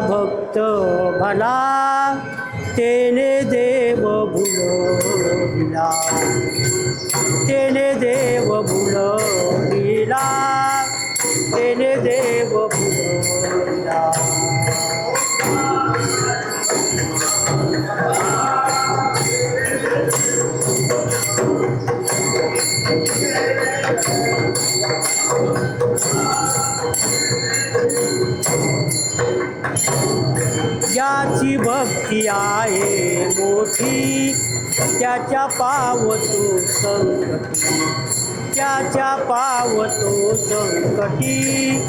भक्त भला तेने देव भुलविला, तेने देव भुलविला, तेने देव भुलविला. ज्याची भक्ती आहे मोठी त्याच्या पावतो संकटी, त्याच्या पावतो संकटी,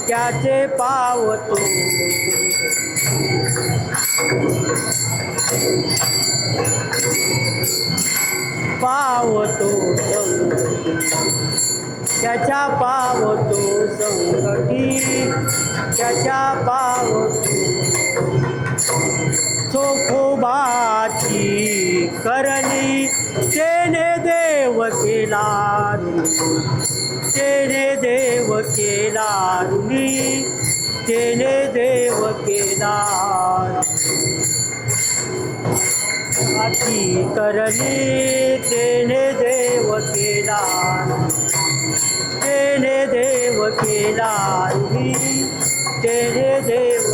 त्याचे पावतो पावतो संकटी, त्याच्या पावतो संकटी, त्याच्या पावतो. चोखोबाची करणी तेने देव केला ऋणी, तेने देव केला ऋणी, तेने देव केला ऋणी. करणी तेने देव केला, तेने देव केला ऋणी, तेने देव.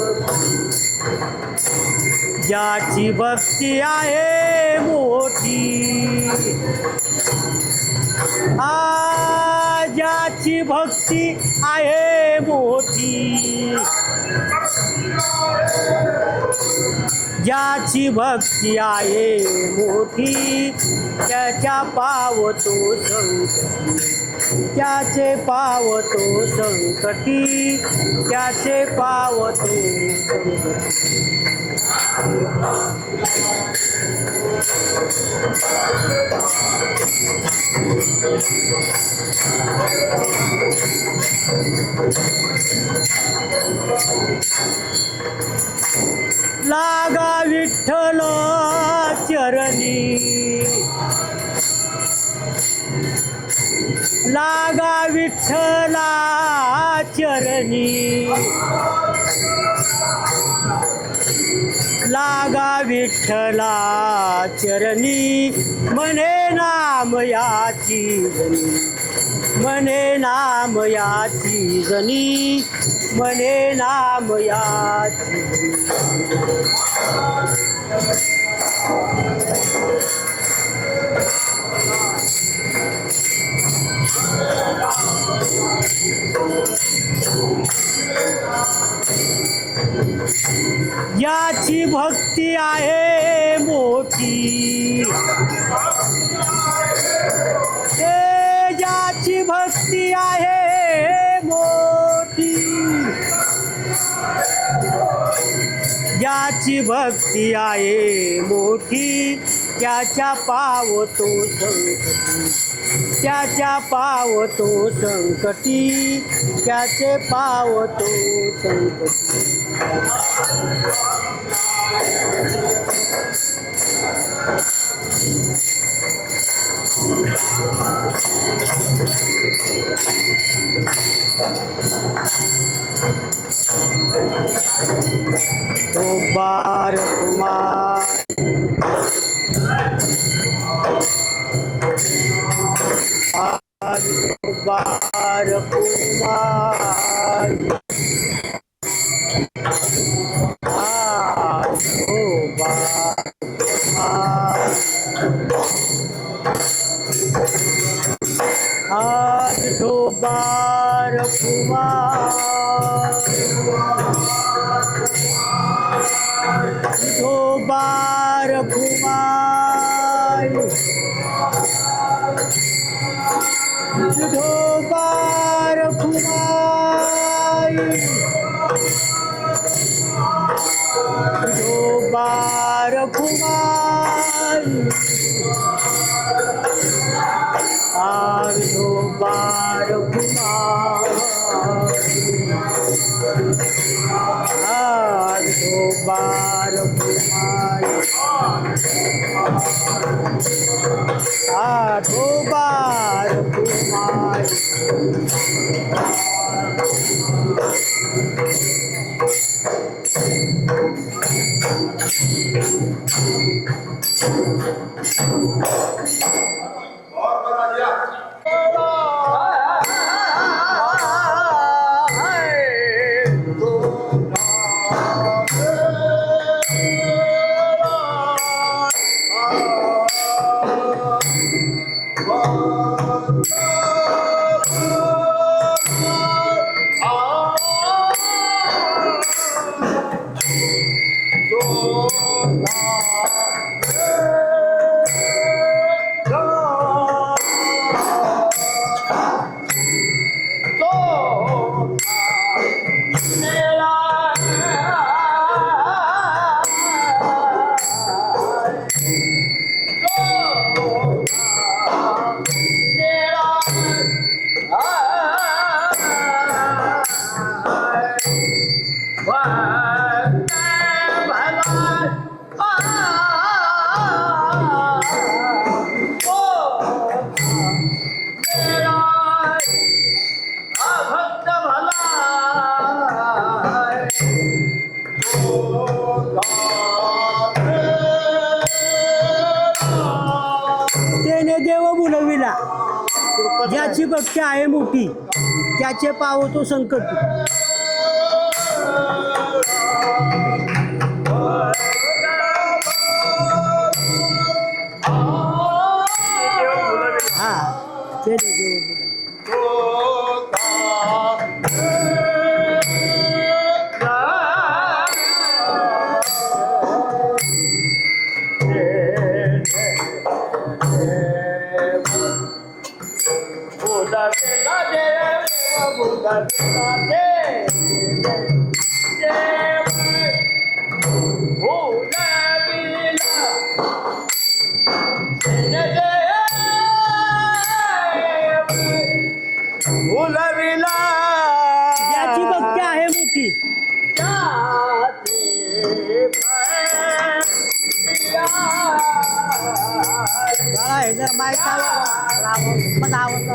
ज्याची भक्ती आहे मोठी, ज्याची भक्ती आहे मोठी, ज्याची भक्ती आहे मोठी त्याच्या पावतो संकटी, त्याचे पावतो संकटी, त्याचे पावतो संकटी. लागा विठ्ठल चरणी, लागा विठ्ठला चरणी, लागा विठ्ठला चरणी. म्हणे नाम याची जनी, म्हणे नाम याची जनी, म्हणे नाम याची जनी. ज्याची भक्ती आहे मोठी, ज्याची भक्ती आहे मोठी, ज्याची भक्ती आहे मोठी त्याच्या पावतो संकटी, त्याच्या पावतो संकटी, त्याचे पावतो संकटी. तो बार कुमार बार कुमार, आज तो बार कुमार, तो बार कुमार, तो बार कुमार, तो बार कुमार, आज तो बार कुमार, आज तो बार कुमार, आज तो बार कुमार. भक्त भला त्याने देव बुलविला ज्याची भक्ती आहे मोठी त्याचे पावतो संकट हा त्याने देव बुलविला ज्याची भक्ती आहे मोठी बाळा हे जर माहीत मला आवडतं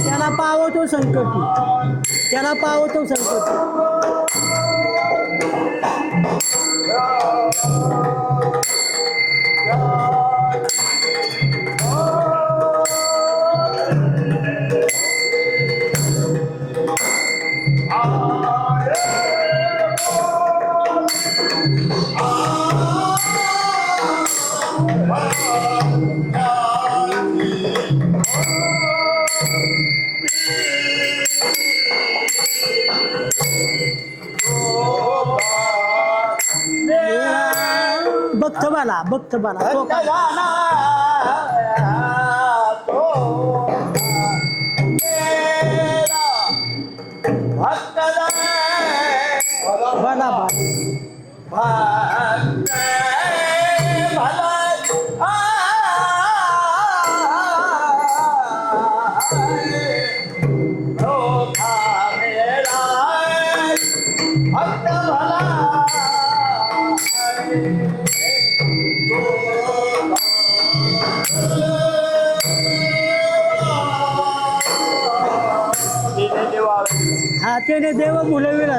त्याला पावतो संकटी त्याला पावतो संकटी भक्त बाला तो काय बाला हा त्याने देव बुलविला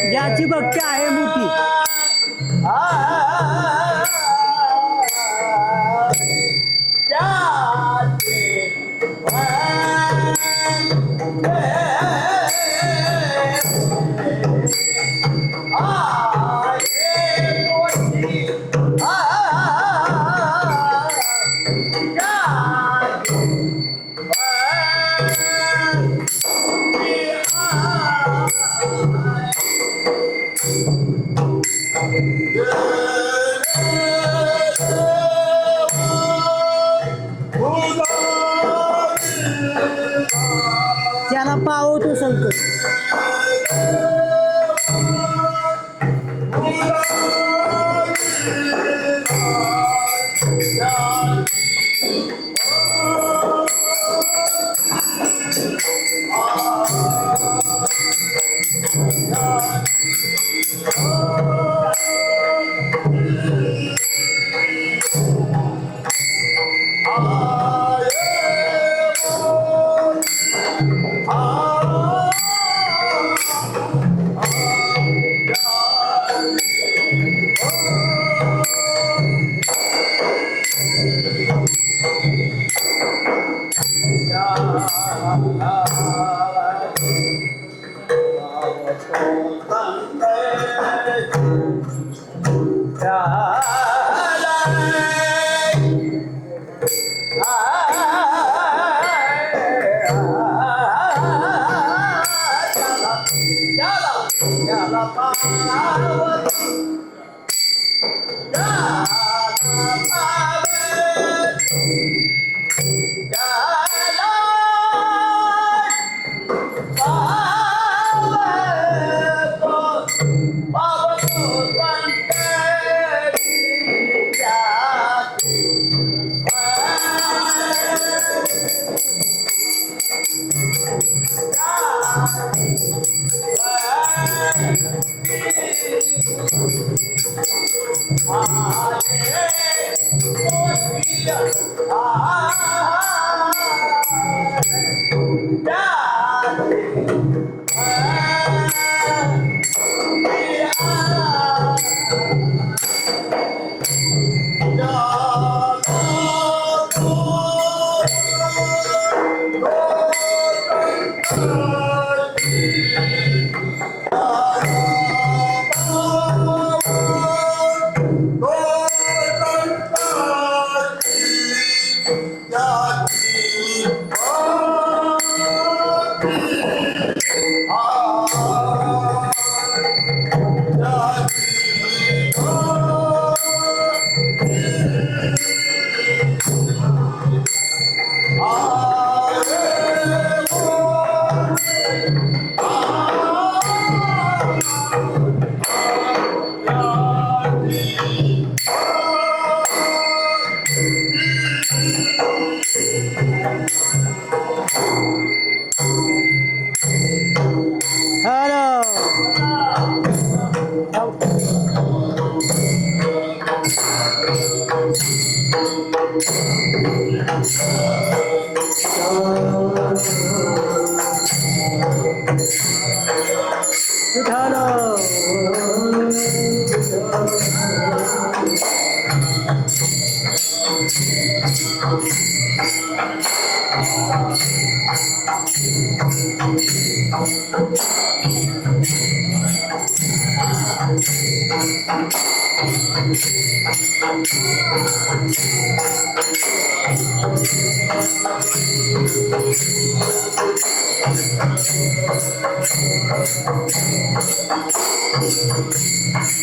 ज्याची भक्ती आहे मोठी त्याला पावती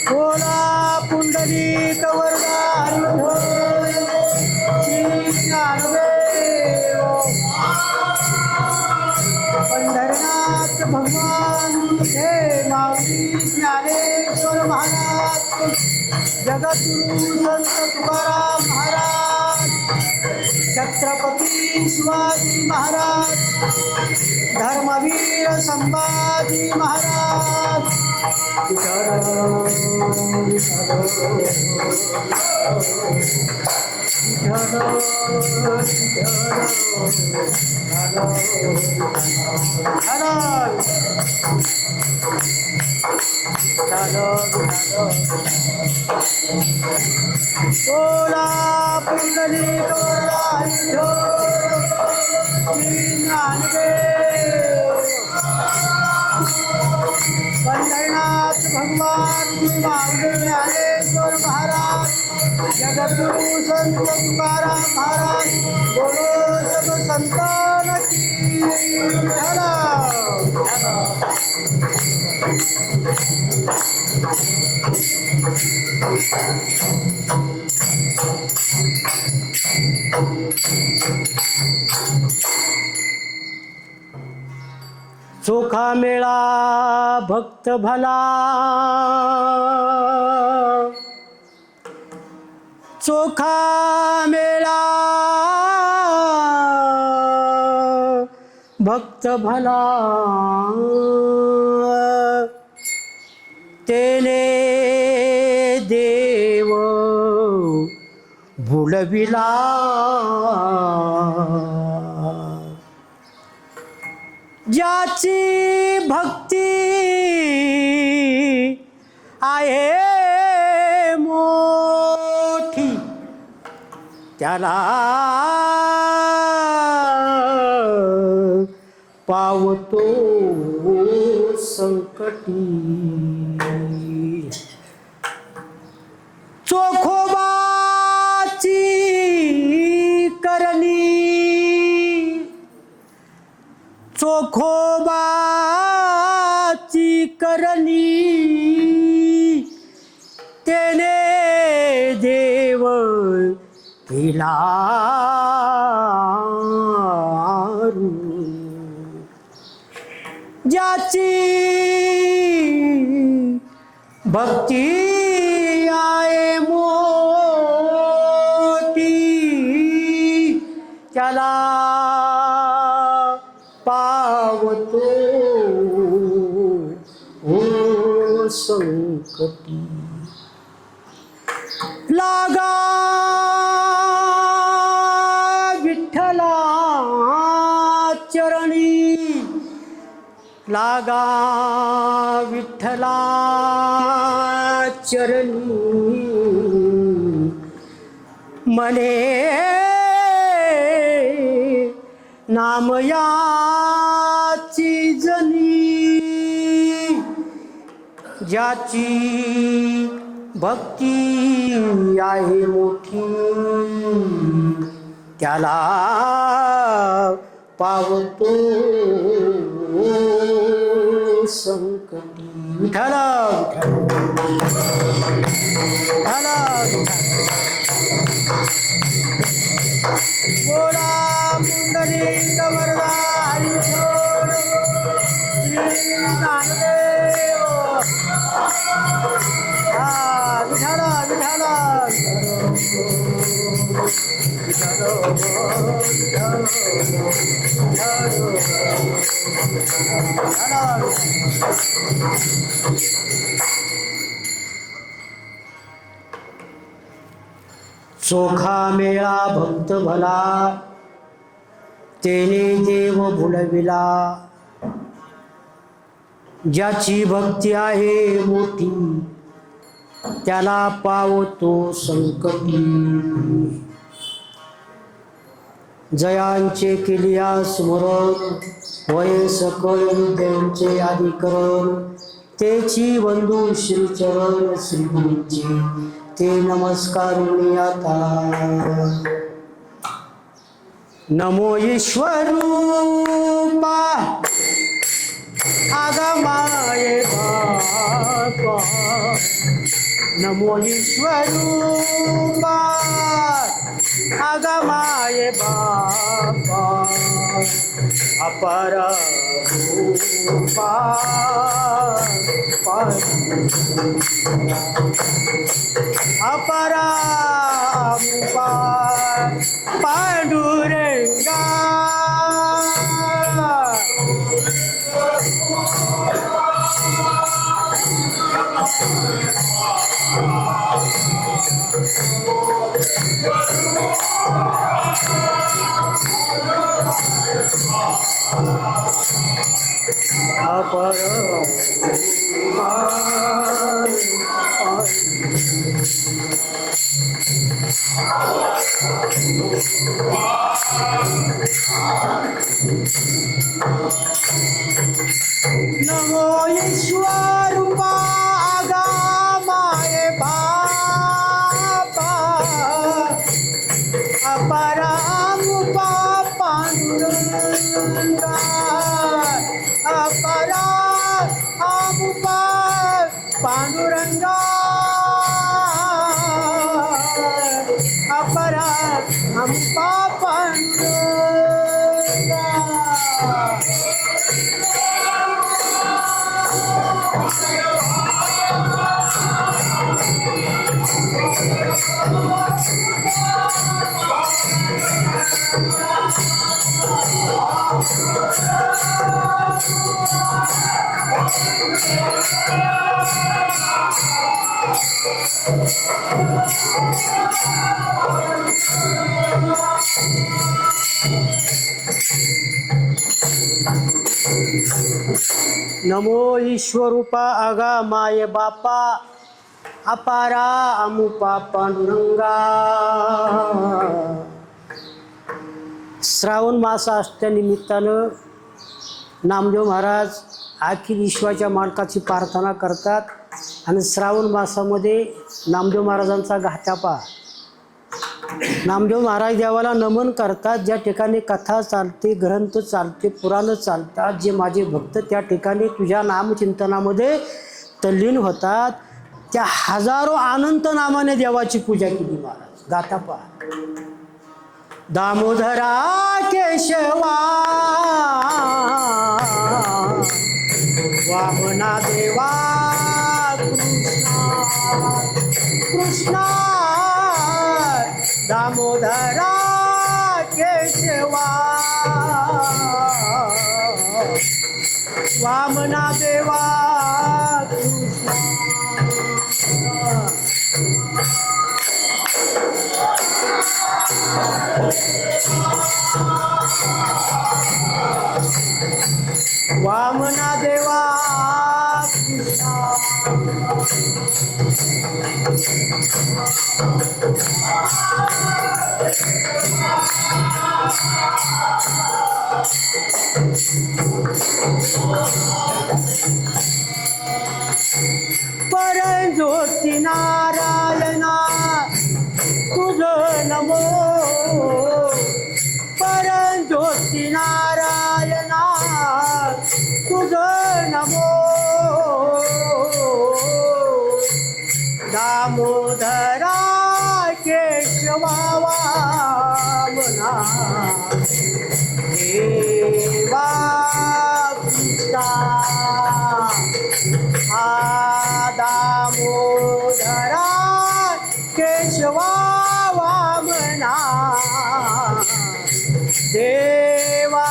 बोला पुंडलिक वरदा पंढरनाथ भगवान हे माऊली ज्ञानेश्वर महाराज जगद्गुरु संत तुकाराम महाराज छत्रपती शिवाजी महाराज धर्मवीर संभाजी महाराज बोला पुंडलिक पंढरनाथ भगवान माऊली ज्ञानेश्वर महाराज जगद्गुरु संत तुकाराम महाराज बोलो सब संतान की जय। चोखा मेळा भक्त भला, चोखा मेळा भक्त भला, तेने देव भुलविला, ज्याची भक्ती आहे मोठी त्याला पावतो संकटी, चोखोबा खोबाची करणी तेने देव केला ज्याची भक्ती आहे मोठी त्याला पावतो ओ संकटी लागा विठ्ठला चरणी लागा विठ्ठला चरणी मने नामयाची जनी ज्याची भक्ती आहे मोठी त्याला पावतो संकटी विठ्ठला विठ्ठला बोला पुंडलिक वरदा हरी श्री ज्ञानदेव विठ्ठला विठ्ठला चोखा मेळा भक्त भला तेने देव भुलविला ज्याची भक्ती आहे मोठी त्याला पावतो संकटी जयांचे केलिया स्मरण वय सकळ विद्यांचे अधिकरण तेची बंधू श्रीचरण श्रीगुरूंचे ते नमस्कारुणी आता नमो ईश्वरूपा आगमाये बापा नमो ईश्वरूपा आगमाये बापा अपर रूपा अपरामुपा पांडुरंगा नमो ईश्वरूपा आगमाये बापा अपरामुपा पांडुरंगा अपरामुपा पांडुरंगा अपरामुपा पांडुरंगा नमो ईश्वरूपा आगा माये बापा अपारा अमुपा पांडुरंगा। श्रावण मास असल्यानिमित्तानं नामदेव महाराज अखिल विश्वाच्या मालकाची प्रार्थना करतात आणि श्रावण मासामध्ये नामदेव महाराजांचा गाथापा नामदेव महाराज देवाला नमन करतात. ज्या ठिकाणी कथा चालते, ग्रंथ चालते, पुराण चालतात, जे माझे भक्त त्या ठिकाणी तुझ्या नामचिंतनामध्ये तल्लीन होतात, त्या हजारो अनंत नामाने देवाची पूजा केली महाराज. गाथा पहा. दामोदरा केशवा वामना देवा कृष्णा दामोदरा केशवा वामना देवा कृष्णा. वामना देवा कृष्णा. परज्योती नारायणा तुझं नमो. परज्योती नारायणा तुझं नमो. दामोदरा केशवा वामना देवा कृष्णा. दामोदरा केशवा वामना देवा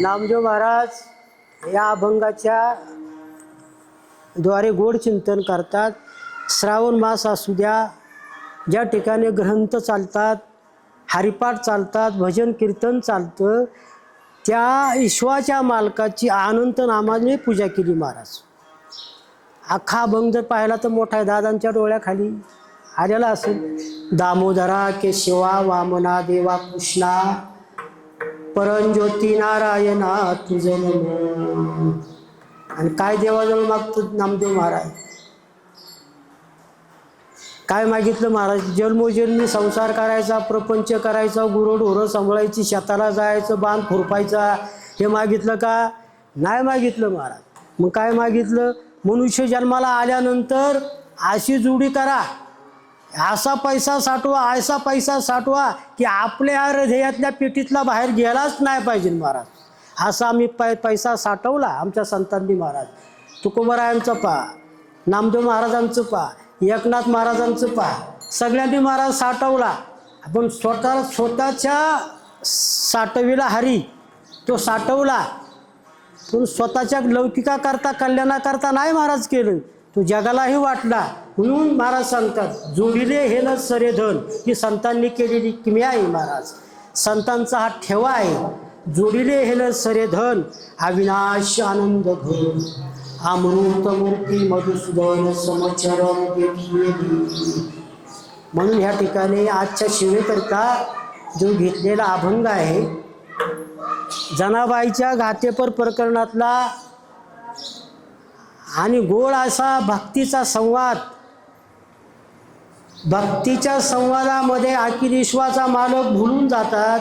नामदेव महाराज या अभंगाच्या द्वारे गोड चिंतन करतात. श्रावण मास असू द्या, ज्या ठिकाणी ग्रंथ चालतात, हरिपाठ चालतात, भजन कीर्तन चालतं, त्या ईश्वाच्या मालकाची अनंत नामाने पूजा केली महाराज. अख्खा अभंग जर पाहिला तर मोठा आहे, दादांच्या डोळ्याखाली आलेला असेल. दामोदरा केशवा वामना देवा कृष्णा परंज्योती नारायणा तुझं नमो. आणि काय देवाजवळ मागतो नामदेव महाराज? काय मागितलं महाराज? जन्मोजन्मी संसार करायचा, प्रपंच करायचा, गुरंढोरं सांभाळायची, शेताला जायचं, बांध खुरपायचा, हे मागितलं का? नाही मागितलं महाराज. मग काय मागितलं? मनुष्य जन्माला आल्यानंतर अशी जोडी करा, असा पैसा साठवा, असा पैसा साठवा की आपल्या हृदयातल्या पेटीतला बाहेर गेलाच नाही पाहिजे महाराज. असा आम्ही पैसा साठवला आमच्या संतांनी महाराज. तुकोबरायांचं पहा, नामदेव महाराजांचं पहा, एकनाथ महाराजांचं पहा, सगळ्यांनी महाराज साठवला. आपण स्वतःच्या साठवीला हरी तो साठवला, पण स्वतःच्या लौकिकाकरता कल्याणाकरता नाही महाराज केलं, तो जगालाही वाटला. म्हणून महाराज सांगतात जोडिले हे न सरे धन, ही संतांनी केलेली किमया आहे महाराज. संतांचा हा ठेवा आहे. जोडिले हे न सरे धन अविनाश आनंद घन अमृत मूर्ती मधुसूदन समचरण देखिले. म्हणून ह्या ठिकाणी आजच्या शिवेकरता जो घेतलेला अभंग आहे, जनाबाईच्या घातेपर प्रकरणातला आणि गोड असा भक्तीचा संवाद. भक्तीच्या संवादामध्ये अखिल विश्वाचा मालक भुलून जातात.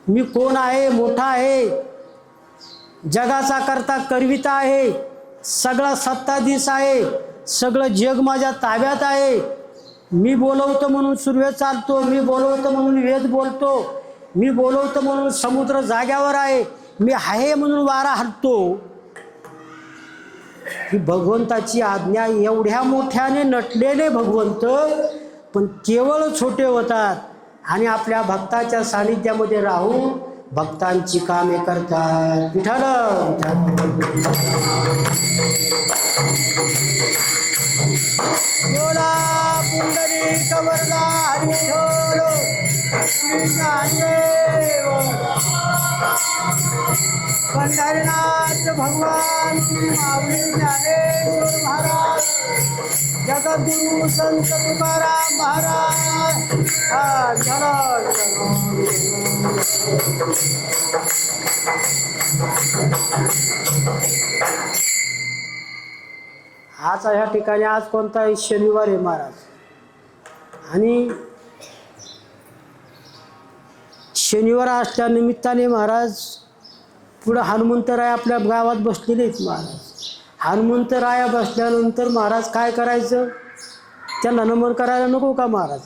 मी कोण आहे? मोठा आहे, जगाचा करता करविता आहे, सगळा सत्ताधीश आहे, सगळं जग माझ्या ताब्यात आहे. मी बोलवतो म्हणून सूर्य चालतो, मी बोलवतो म्हणून वेद बोलतो, मी बोलवतो म्हणून समुद्र जाग्यावर आहे, मी आहे म्हणून वारा हलतो. ही भगवंताची आज्ञा. एवढ्या मोठ्याने नटलेले भगवंत पण केवळ छोटे होतात आणि आपल्या भक्ताच्या सानिध्यामध्ये राहून भक्तांची कामे करतात. विठ्ठल वरदा विठ्ठल श्री ज्ञानदेव पंढरीनाथ भगवान श्री माऊली ज्ञानेश्वर महाराज जगद्गुरु संत तुकाराम महाराज चला आज ह्या ठिकाणी आज कोणता शनिवार आहे महाराज आणि शनिवार असल्या निमित्ताने महाराज पुढं हनुमंतराय आपल्या गावात बसलेले आहेत महाराज. हनुमंतराया बसल्यानंतर महाराज काय करायचं त्यांना नमन करायला नको का महाराज.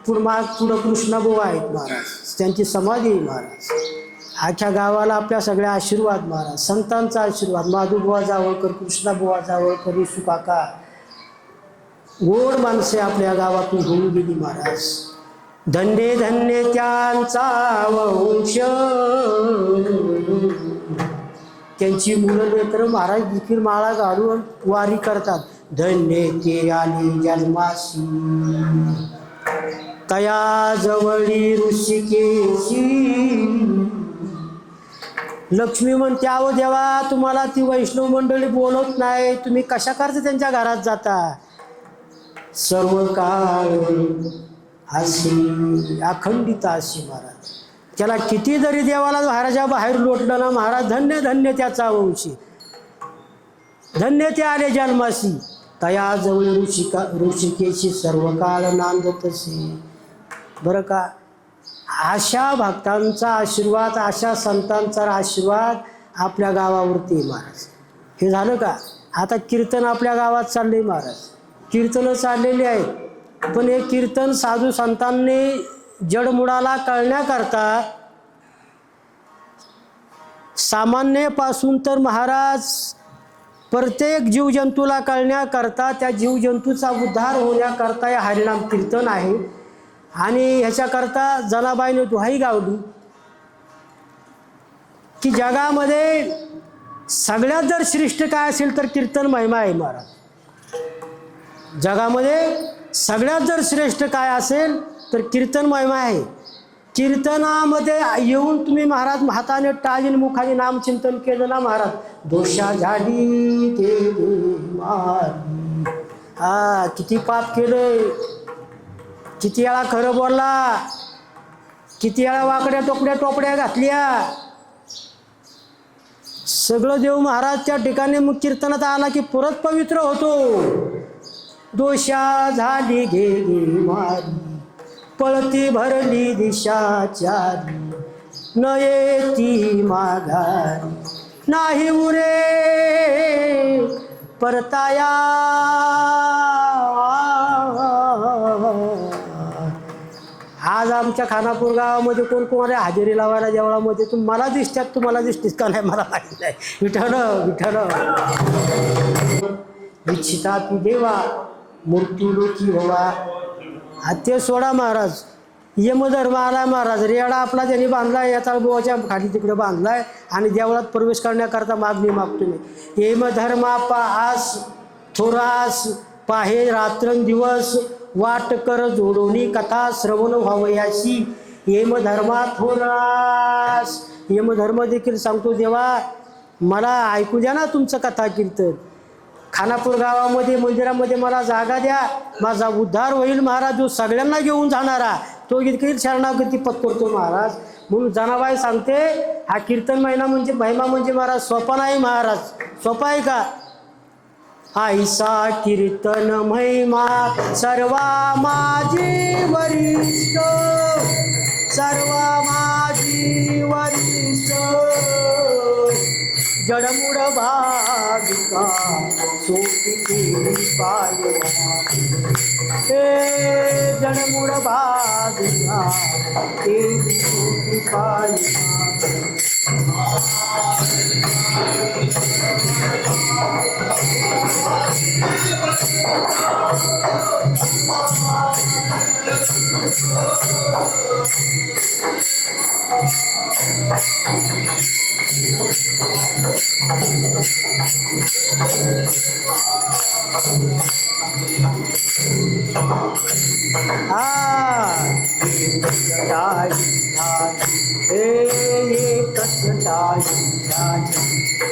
पुढं कृष्णाभाऊ आहेत महाराज त्यांची समाधी आहे महाराज. अख्ख्या गावाला आपल्या सगळ्या आशीर्वाद महाराज संतांचा आशीर्वाद माधुबुवा जावळकर कृष्णाबुवा जावळकर येशू काका गोड माणसे आपल्या गावातून होऊन गेली महाराज. धन्य धन्य त्यांचा वंश त्यांची मुलं लेकरं महाराज देखील माळा घालून वारी करतात. धन्य ते आले जन्मासी तया जवळी ऋषिकेशी. लक्ष्मी म्हणते अहो देवा तुम्हाला ती वैष्णव मंडळी बोलत नाही तुम्ही कशा करता त्यांच्या घरात जाता. सर्व काळ अशी अखंडित अशी महाराज त्याला किती जरी देवाला महाराजा बाहेर लोटलं ना महाराज धन्य धन्य त्याचा वंशी धन्य ते आले जन्मासी तया जवळ ऋषिकेशी सर्व काळ नांदतसे. बरं का अशा भक्तांचा आशीर्वाद अशा संतांचा आशीर्वाद आपल्या गावावरती महाराज. हे झालं का. आता कीर्तन आपल्या गावात चालले महाराज. कीर्तनं चाललेली आहेत पण हे कीर्तन साधू संतांनी जडमुडाला कळण्याकरता सामान्यपासून तर महाराज प्रत्येक जीवजंतूला कळण्याकरता त्या जीवजंतूचा उद्धार होण्याकरता हे हरिनाम कीर्तन आहे. आणि ह्याच्याकरता जनाबाईने दुहाई गावली की जगामध्ये सगळ्यात जर श्रेष्ठ काय असेल तर कीर्तन महिमा आहे महाराज. जगामध्ये सगळ्यात जर श्रेष्ठ काय असेल तर कीर्तन महिमा आहे. कीर्तनामध्ये येऊन तुम्ही महाराज हाताने टाळीने मुखाने नामचिंतन केलं ना महाराज दोषा झाली केली मारी. किती पाप केले किती वेळा खरं बोलला किती वेळा वाकड्या टोपड्या घातल्या सगळं देव महाराज त्या ठिकाणी मग कीर्तनात आला की परत पवित्र होतो. दोषा झाली गेली मारी पळती भरली दिशाचारी न येती माघारी नाही उरे परताया. आज आमच्या खानापूर गावामध्ये कोण कोण आहे हजेरी लावायला देवळामध्ये तुम्हाला दिसतात तुम्हाला दिसतेस का नाही मला माहिती नाही. विठ्ठल विठ्ठल इच्छिता तू देवा मूर्ती लोकी व्हावा. ते सोडा महाराज यमधर्म आला महाराज रेडा आपला त्यांनी बांधलाय या तळबोवाच्या खाली तिकडे बांधलाय आणि देवळात प्रवेश करण्याकरता मागणी मागतो मी. यमधर्मा पास थोरास पाहे रात्रंदिवस वाट कर जोडोनी कथा श्रवण व्हावयाशी. यमधर्मा थोरास यमधर्म देखील सांगतो देवा मला ऐकू द्या ना तुमचं कथा कीर्तन. खानापूर गावामध्ये मंदिरामध्ये मला जागा द्या माझा उद्धार होईल महाराज. जो सगळ्यांना घेऊन जाणारा तो इतकी शरणागती पत्करतो महाराज. म्हणून जनाबाई सांगते हा कीर्तन महिना म्हणजे महिमा म्हणजे महाराज सोपा नाही महाराज. सोपा आहे का. आईसा कीर्तन महिमा सर्वा माझी वरिष्ठ सर्वा माझी वरिष्ठ जडमुड भाविका सोपी पाय हे जडमुड भाविका सोपी पाय.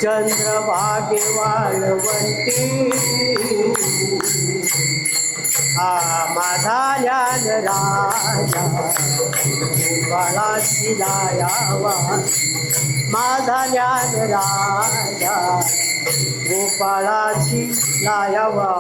चंद्रभागे वाळवंटी माझा ज्ञान राजा गोपाळाची लायावा माझा ज्ञान राजा गोपाळाची लायावा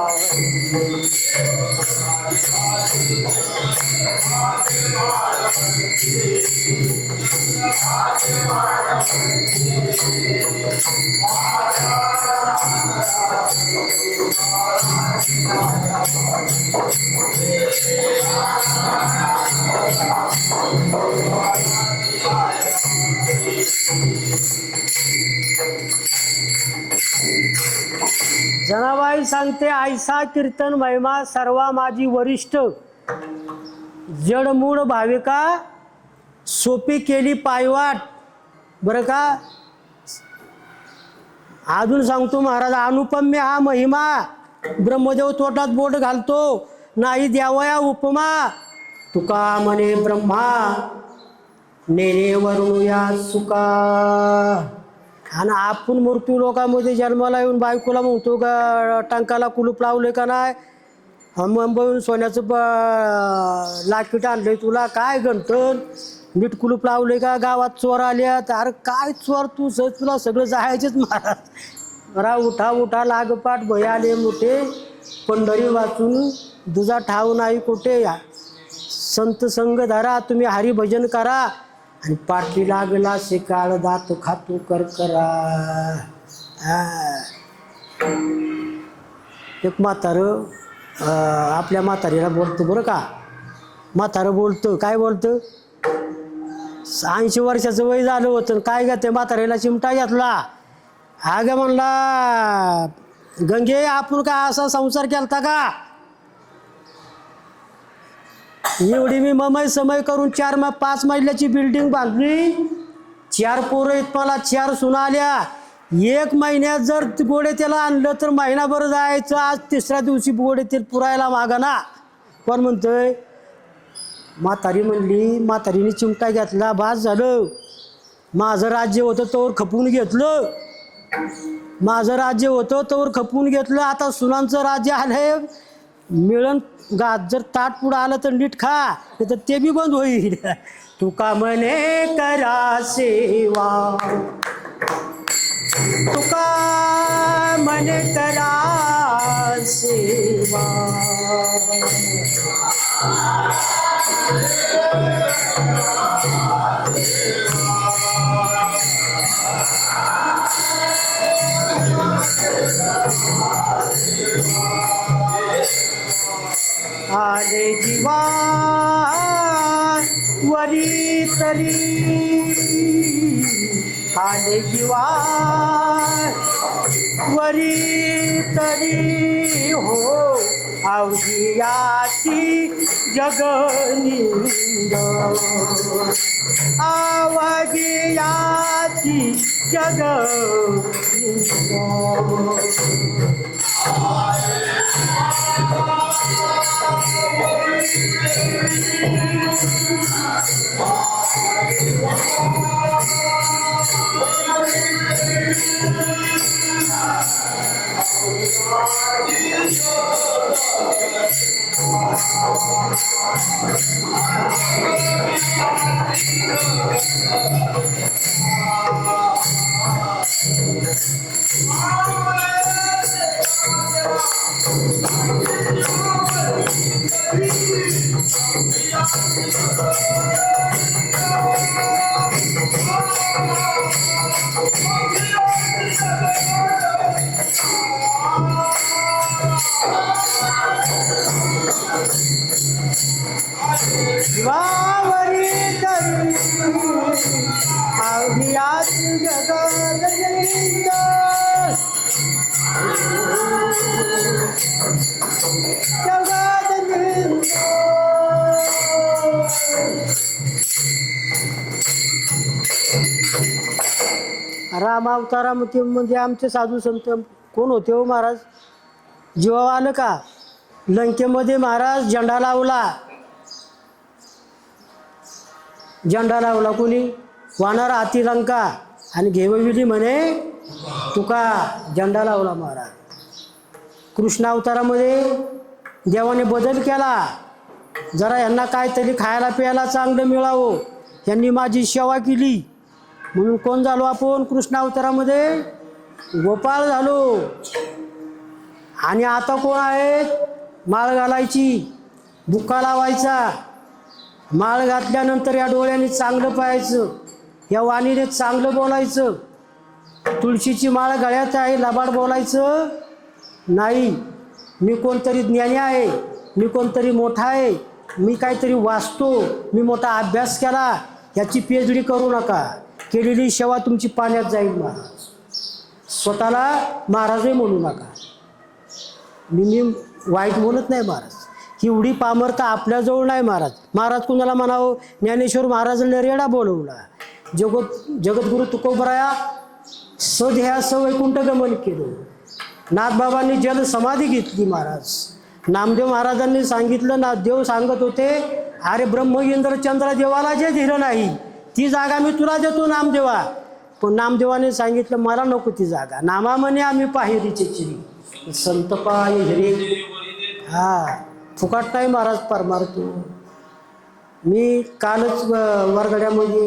जनाबाई सांगते ऐसा कीर्तन महिमा सर्वा माझी वरिष्ठ जडमूळ भाविका सोपी केली पायवाट. बरं का, अजून सांगतो महाराज, अनुपम्य हा महिमा ब्रह्मदेव तोटात बोट घालतो नाही द्यावया उपमा. तुका म्हणे ब्रह्मा नेने वरुया सुका. आणि आपण मृत्यू लोकांमध्ये जन्माला येऊन बायकोला म्हणतो का टंकाला कुलूप लावले का नाही, मुंबईहून सोन्याचं लाकीट आणलंय तुला, काय गंठन नीट कुलूप लावले का, गावात चोर आल्यात, अरे काय चोर तू तुला सगळं जायचेच महाराज. बरा उठा उठा लागपाट भय आले मोठे, पंढरी वाचून दुजा ठाव नाही कुठे. संत संग धरा तुम्ही हरिभजन करा आणि पाठी लागला शिकाळ दात खातू कर करा. एक म्हातारं आपल्या म्हातारीला बोलतो बरं का, म्हातारं बोलतं काय बोलतं, 80 वर्षाचं वय झालं होतं, काय का ते म्हातारीला चिमटा घेतला. हा ग म्हणला गंगे आपण काय असा संसार केलता का, एवढी मी ममय समय करून 4-5 मजल्याची बिल्डिंग बांधली, 4 पोरं आहेत मला, 4 सुना आल्या. 1 महिन्यात जर गोडे त्याला आणलं तर महिनाभर जायचं, आज 3ऱ्या दिवशी गोडे तेल पुरायला मागा ना. कोण म्हणतोय, म्हातारी म्हणली, म्हातारीने चिमटा घेतला, बास झालं, माझं राज्य होतं तोवर खपून घेतलं, माझं राज्य होतं तोवर खपून घेतलं, आता सुनांचं राज्य आलंय, मिळून गात जर ताट पुढं आलं तर नीट खा, तर ते बी बंद होईल. तुका म्हणे करा सेवा, तुका म्हणे करा सेवा. आले जीवा वरी तरी, आले जीवा वरी तरी हो, आवजियाची जगनिंद, आवजियाची जगनिंद. वावरी तरी आवडियाच जगनिंद, जगनिंद. राम अवतारामध्ये म्हणजे आमचे साधू संत कोण होते हो महाराज, जीवा आलं का लंकेमध्ये महाराज झेंडा लावला. झेंडा लावला कोणी? वानर हाती लंका आणि घेवविली म्हणे तुका. झेंडा लावला महाराज. कृष्ण अवतारामध्ये देवाने बदल केला. जरा यांना काहीतरी खायला प्यायला चांगलं मिळावं, यांनी माझी सेवा केली म्हणून कोण झालो आपण? कृष्ण अवतारामध्ये गोपाळ झालो. आणि आता कोण आहेत? माळ घालायची, बुक्का लावायचा. माळ घातल्यानंतर या डोळ्याने चांगलं पाहायचं, या वाणीने चांगलं बोलायचं. तुळशीची माळ गळ्यात आहे, लबाड बोलायचं नाही. मी कोणतरी ज्ञानी आहे, मी कोणतरी मोठा आहे, मी काहीतरी वाचतो, मी मोठा अभ्यास केला, याची PhD करू नका. केलेली सेवा तुमची पाण्यात जाईल महाराज. स्वतःला महाराजही म्हणू नका. मी वाईट म्हणत नाही महाराज. एवढी पामरता आपल्याजवळ नाही महाराज. महाराज कुणाला म्हणावं? ज्ञानेश्वर महाराजांनी रेडा बोलवला. जगद्गुरु तुकोबराया सध्या वैकुंठ गमन केलं. नाथबाबांनी जल समाधी घेतली महाराज. नामदेव महाराजांनी सांगितलं, नाथदेव सांगत होते, अरे ब्रह्म इंद्र चंद्र देवाला जे दिलं नाही ती जागा मी तुला देतो नामदेवा. पण नामदेवाने सांगितलं मला नको ती जागा. नामा म्हणे आम्ही पाहेरीचे चिरी संत पाय हिरे. हा फुकाट नाही महाराज परमार्थो. मी कालच वरगड्यामध्ये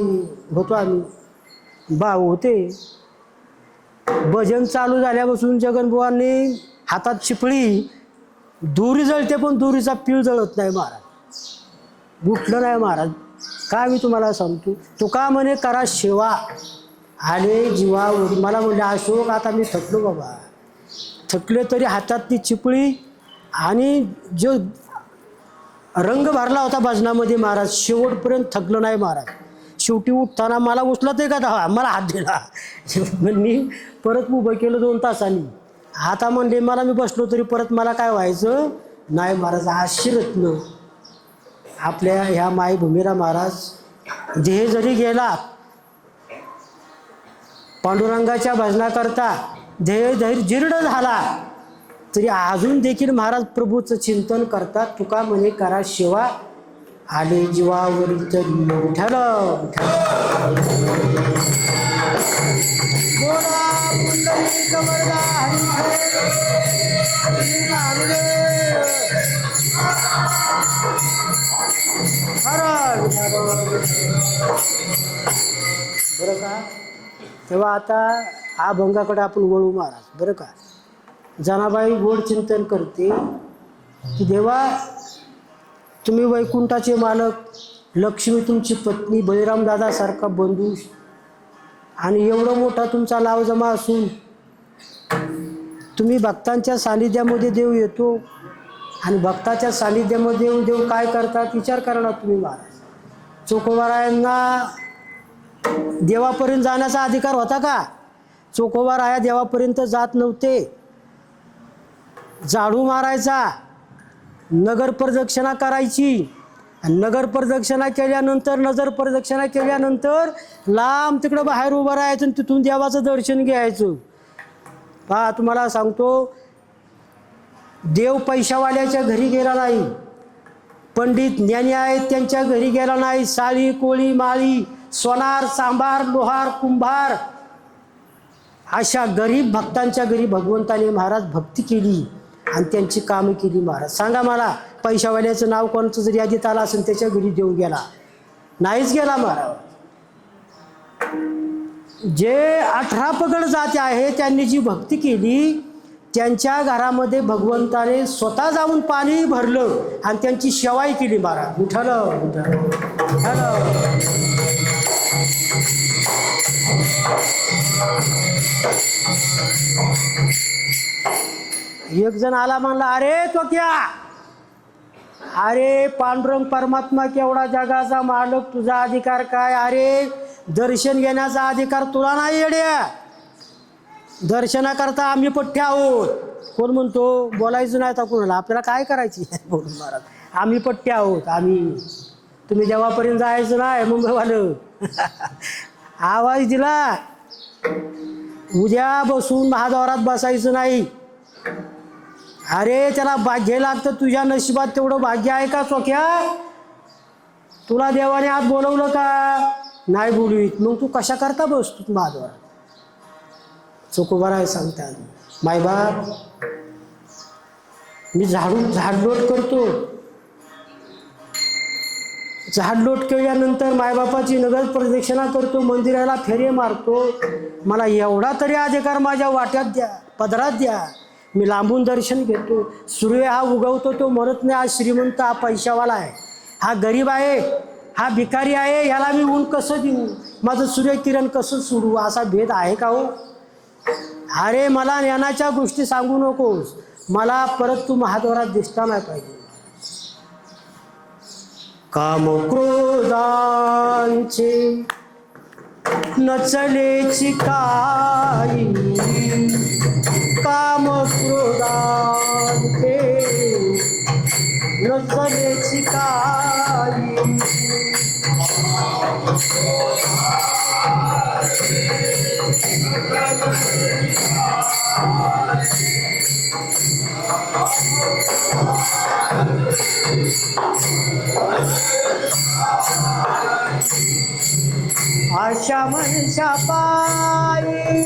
होतो, आम्ही भाऊ होते. भजन चालू झाल्यापासून जगनबुवांनी हातात चिपळी, दोरी जळते पण दोरीचा पीळ जळत नाही महाराज. उठलं नाही महाराज. काय मी तुम्हाला सांगतो, तुका म्हणे करा सेवा आले जीवावर. मला म्हणले अशोक आता मी थकलो बाबा. थकले तरी हातात ती चिपळी आणि जो रंग भरला होता भजनामध्ये महाराज, शेवटपर्यंत थकलं नाही महाराज. शेवटी उठताना मला उचलत आहे का दहा, मला हात दिला. मी परत उभं केलं 2 तासांनी. आता म्हणले मला मी बसलो तरी परत मला काय व्हायचं नाही महाराज. आशीर्रत्न आपल्या ह्या मायभूमीला महाराज. देह जरी गेला पांडुरंगाच्या भजनाकरता, देह जरी जीर्ण झाला तरी अजून देखील महाराज प्रभूचं चिंतन करतात. तुका म्हणे करा सेवा आले जीवावरील तरी विठ्ठल. बरं का? तेव्हा आता अभंगाकडे आपण वळू महाराज. बरं का? जनाबाई गोड चिंतन करते की देवा तुम्ही वैकुंठाचे मालक, लक्ष्मी तुमची पत्नी, बळीराम दादासारखा बंधू आणि एवढं मोठा तुमचा लाव जमा असून तुम्ही भक्तांच्या सानिध्यामध्ये देव येतो आणि भक्ताच्या सानिध्यामध्ये येऊन देव काय करतात विचार करा ना तुम्ही महाराज. चोखोबारायांना देवापर्यंत जाण्याचा अधिकार होता का? चोखोबाराया देवापर्यंत जात नव्हते. झाडू मारायचा, नगर प्रदक्षिणा करायची, नगर प्रदक्षिणा केल्यानंतर नजर प्रदक्षिणा केल्यानंतर लांब तिकडं बाहेर उभं राहायचं आणि तिथून देवाचं दर्शन घ्यायचं. पहा तुम्हाला सांगतो, देव पैशावाल्याच्या घरी गेला नाही, पंडित ज्ञानी आहेत त्यांच्या घरी गेला नाही. साळी कोळी माळी सोनार सांबार लोहार कुंभार अशा गरीब भक्तांच्या घरी भगवंताने महाराज भक्ती केली आणि त्यांची कामं केली महाराज. सांगा मला, पैशावाल्याचं नाव कोणतं जरी यादीत आलं असेल त्याच्या घरी देव गेला? नाहीच गेला महाराज. जे 18 पगड जाती आहे त्यांनी जी भक्ती केली त्यांच्या घरामध्ये भगवंताने स्वतः जाऊन पाणी भरलं आणि त्यांची सेवाही केली महाराज. विठ्ठल एक जण आला म्हणला, अरे तो क्या, अरे पांडुरंग परमात्मा केवढा जगाचा मालक, तुझा अधिकार काय? अरे दर्शन घेण्याचा अधिकार तुला नाही येड्या, दर्शनाकरता आम्ही पठ्ठे आहोत. कोण म्हणतो बोलायचं नाही तर कोणाला, आपल्याला काय करायची बोलून महाराज. आम्ही पठ्ठे आहोत, आम्ही. तुम्ही देवापर्यंत जायचं नाही मुंबईवालं. आवाज दिला, उद्या बसून महाद्वारात बसायचं नाही. अरे त्याला भाग्य लागतं, तुझ्या नशिबात तेवढं भाग्य आहे का चोख्या? तुला देवाने आज बोलवलं का? नाही बोलवीत, मग तू कशा करता बसतो माझ्यावर? चोखोबाराय सांगतात, मायबाप मी झाडलोट करतो. झाडलोट केल्यानंतर मायबापाची नगर प्रदक्षिणा करतो, मंदिराला फेरे मारतो. मला एवढा तरी अधिकार माझ्या वाट्यात द्या, पदरात द्या. मी लांबून दर्शन घेतो. सूर्य हा उगवतो, तो मरत नाही. हा श्रीमंत, हा पैशावाला आहे, हा गरीब आहे, हा भिकारी आहे. ह्याला मी ऊन कसं देऊ? माझं सूर्यकिरण कसं सोडू? असा भेद आहे का हो? अरे मला ज्ञानाच्या गोष्टी सांगू नकोस. मला परत तू महाद्वारात दिसता नाही पाहिजे. काम क्रोधांचे नचलेची काही, काम क्रोधांचे नचलेची काही. आशा मनशा पायी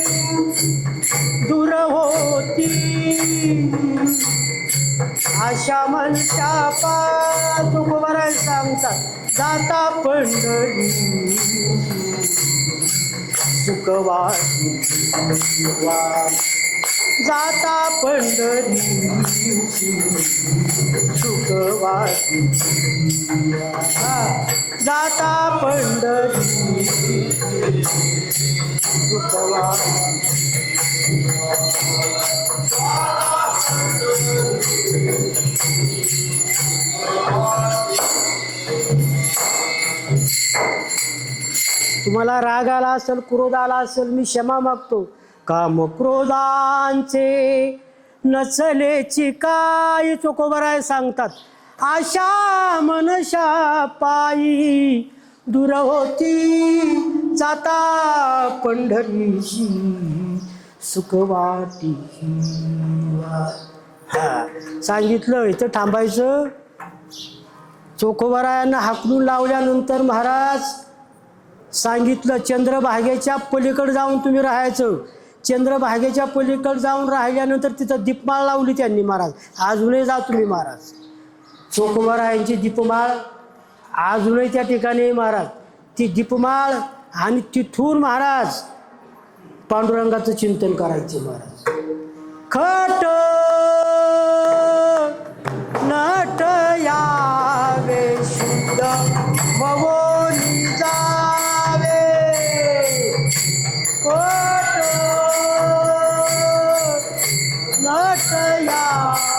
दूर होती, आशा मनशा पाय तुकोबाराय सांगतात, जाता पंढरी सुखवासी जाता पंढरी सुखवासी जाता पंढरी सुखवासी. तुम्हाला राग आला असेल, क्रोध आला असेल, मी क्षमा मागतो. काम क्रोधांचे नचलेची काय चोखोबाराय सांगतात, आशा मनशा पायी दूर होती, जाता पंढरीची सुखवाटी. हा सांगितलं, इथं थांबायचं. चोखोबारायांना हाकलून लावल्यानंतर महाराज सांगितलं, चंद्रभागेच्या पलीकडे जाऊन तुम्ही राहायचं. चंद्रभागेच्या पलीकडे जाऊन राहिल्यानंतर तिथं दीपमाळ लावली त्यांनी महाराज. अजूनही जा तुम्ही महाराज. चोखोबारायांची दीपमाळ अजूनही त्या ठिकाणी महाराज. ती दीपमाळ आणि तिथून महाराज पांडुरंगाचं चिंतन करायचे महाराज. खट नट यावे शुद्ध भवोनी जावे, खट नट यावे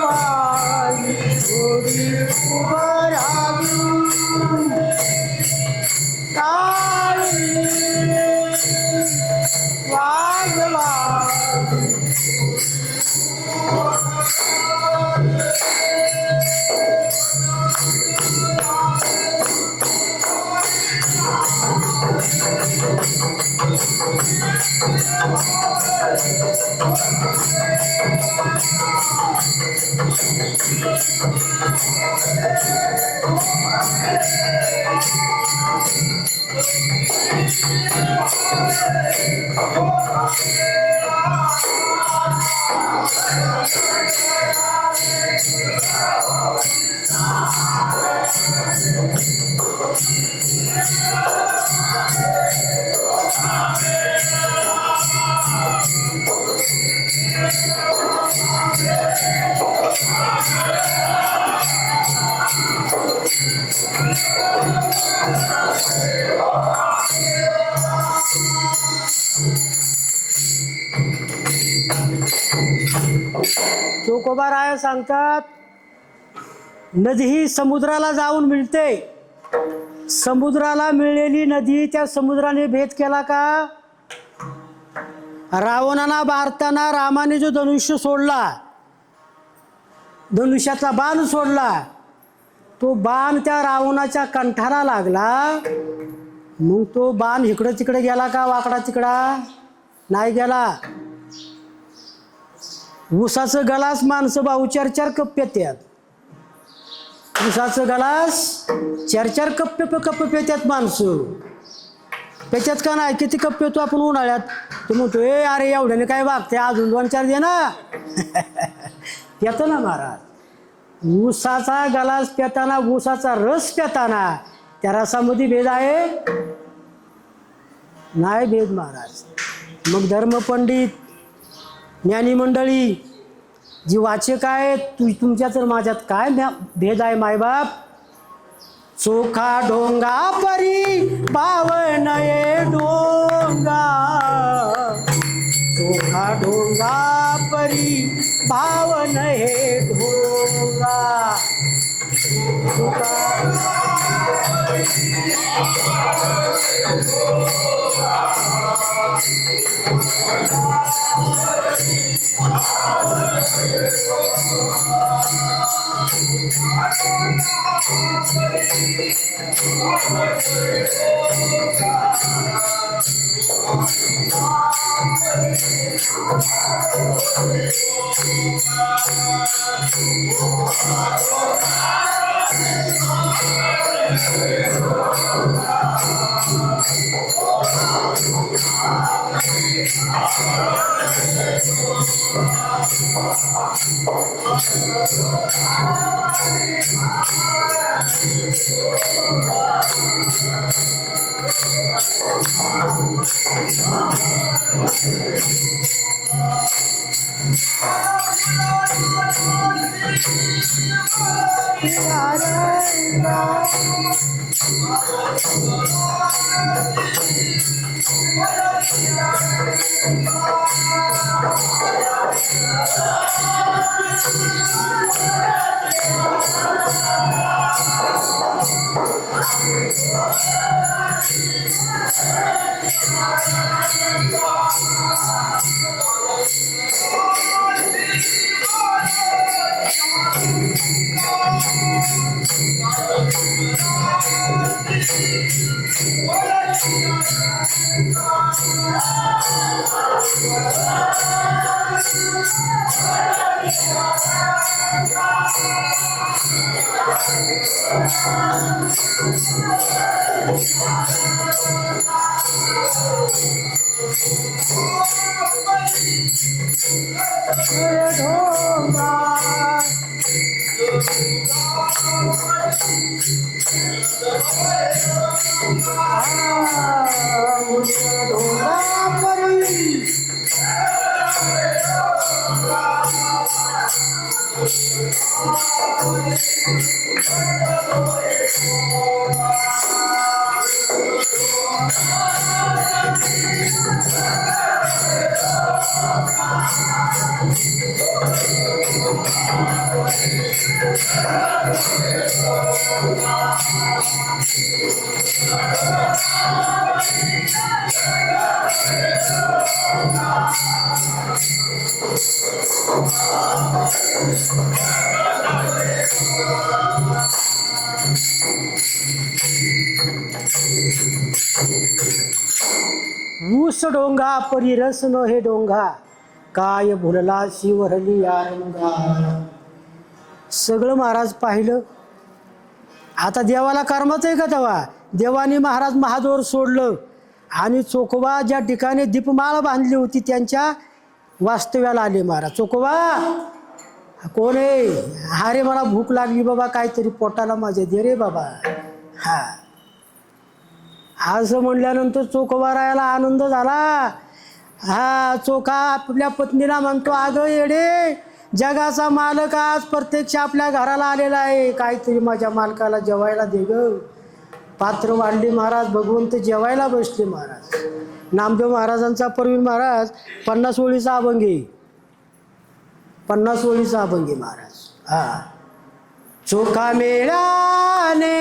वाजवाई घोडी उभं राहून काळी वाजवाई चोकोबाराय सांगतात नदी ही समुद्राला जाऊन मिळते. समुद्राला मिळलेली नदी त्या समुद्राने भेद केला का? रावणाला मारताना रामाने जो धनुष्य सोडला, धनुष्यातला बाण सोडला, तो बाण त्या रावणाच्या कंठाला लागला. मग तो बाण इकडं तिकडे गेला का? वाकडा तिकडा नाही गेला. ऊसाचं गलास माणसं भाऊ 4-4 कप पितात. ऊसाचं गलास 4-4 कप पितात माणसं. त्याच्यात का नाही? किती कप पितो आपण उन्हाळ्यात? तो म्हणतो ए अरे एवढ्याने काय वागते, अजून 2-4 दे ना. येतो ना महाराज. ऊसाचा गलास पिताना, ऊसाचा रस पिताना त्या रसामध्ये भेद आहे? नाही भेद महाराज. मग धर्मपंडित ज्ञानी मंडळी जी वाचक आहेत, तुमच्यात तर माझ्यात काय भेद आहे मायबाप? चोखा ढोंगा परी पावन ये डोंगा, चोखा ढोंगा परी पावन हे ढोंगा. ढोंगा ऊस डोंगा परिरस न हे डोंगा काय भुलला शिवरली या रंगा. सगळं महाराज पाहिलं. आता देवाला कर्मच आहे का तेव्हा. देवानी महाराज महादोर सोडलं आणि चोखोबा ज्या ठिकाणी दीपमाळ बांधली होती त्यांच्या वास्तव्याला आले महाराज. चोखोबा कोण आहे. हा रे मला भूक लागली बाबा, काहीतरी पोटाला माझ्या दे रे बाबा. हा असं म्हणल्यानंतर चोखोबा रायाला आनंद झाला. हा चोखा आपल्या पत्नीला म्हणतो, अगं येडे, जगाचा मालक आज प्रत्यक्ष आपल्या घराला आलेला आहे, काहीतरी माझ्या मालकाला जेवायला दे ग. पात्र वाढले महाराज, भगवंत जेवायला बसले महाराज. नामदेव महाराजांचा प्रवीण महाराज 50 ओळीचा अभंग आहे. 50 ओळीचा अभंग आहे महाराज. हा चोखा मेळाने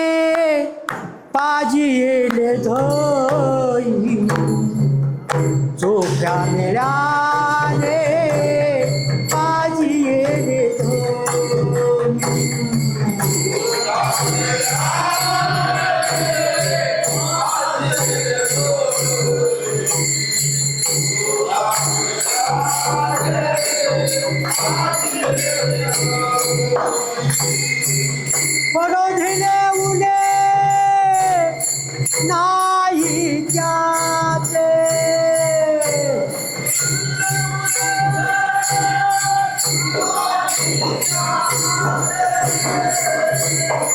पाजी येले धोई, चोख्या मेळाने पाजी येले धोई. पडोधिले उले नाही त्याचे,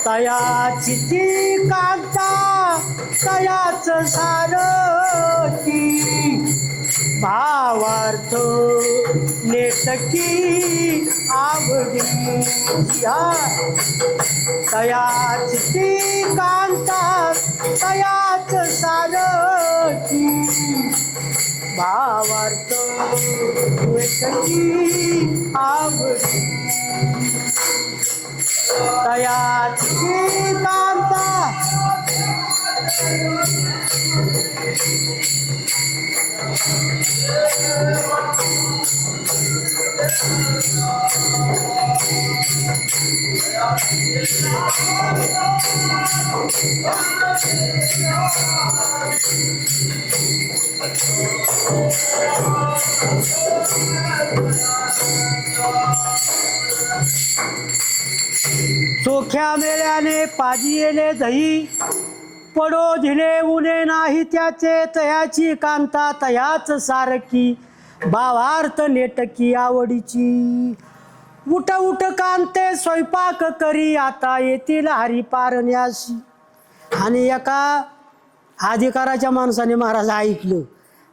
तयाची ती कांता तयाच सारथी, भावार्थ नेटकी आवडी. तयाच ती कांता तयाच सारथी, भावार्थ नेटकी आवडी. तयाच ती कांता चोख्या मेळ्याने पाजी येले दही, पडो धिले उले नाही त्याचे, तयाची कांता तयाच सारखी, भावार्थ नेटकी आवडीची. उठ उठ कांते स्वयंपाक करी, आता येतील हरी पारण्यासी. आणि एका अधिकाराच्या माणसाने महाराज ऐकलं.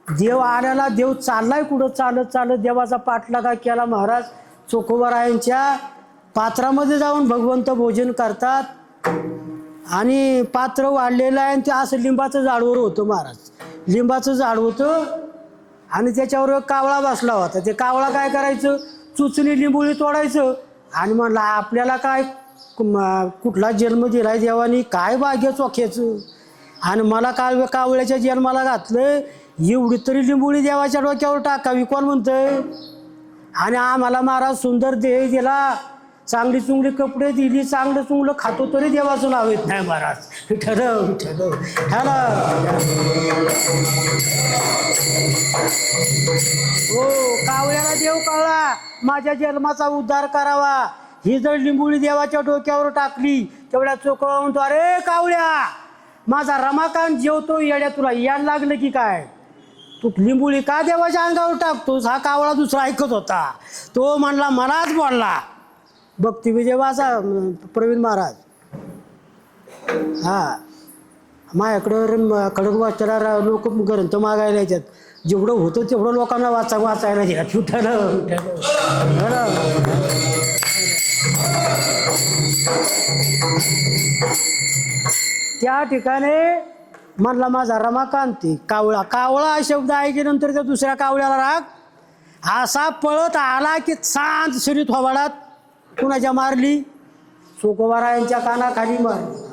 देव आल्याला, देव चाललाय कुठं, चालत चालत देवाचा पाठलागा केला महाराज. चोखोबारायांच्या पात्रामध्ये जाऊन भगवंत भोजन करतात आणि पात्र वाढलेलं आहे. आणि ते असं लिंबाचं झाडवर होतं महाराज. लिंबाचं झाड होतं आणि त्याच्यावर कावळा बसला होता. ते कावळा काय करायचं, चुचणी लिंबोळी तोडायचं आणि म्हणलं आपल्याला काय कुठला जन्म दिलाय देवानी, काय भाग्य चोख्याचं, आणि मला कावळ्याच्या जन्माला घातलं, एवढी तरी लिंबोळी देवाच्या डोक्यावर टाकावी कोण म्हणतंय. आणि आम्हाला महाराज सुंदर देह दिला, चांगली चुंगली कपडे दिली, चांगलं चुंगलं खातो तरी देवाचं नाव येत नाही महाराज. ठरव ठरव ह्याला हो, कावळ्याला देव कळला माझ्या जन्माचा उद्धार करावा. ही जर लिंबुळी देवाच्या डोक्यावर टाकली तेवढ्या चोखोबा म्हणतो, अरे कावळ्या, माझा रमाकांत जेवतो येड्या, तुला याड लागलं की काय, तू लिंबुळी का देवाच्या अंगावर टाकतोस. हा कावळा दुसरा ऐकत होता, तो म्हणला मलाच बोलला. भक्ती विजय वाचा प्रवीण महाराज. हा माझ्याकडं खडक वाचायला लोक ग्रंथ मागायला येतात जेवढं होतं तेवढं लोकांना वाचायला द्या उठायला त्या ठिकाणी म्हणला माझा रमाकांती कावळा कावळा हा शब्द ऐकल्यानंतर त्या दुसऱ्या कावळ्याला राग असा पळत आला की शांत शरीर थोबाडात कुणाच्या मारली चोखोबारायांच्या कानाखाली मारली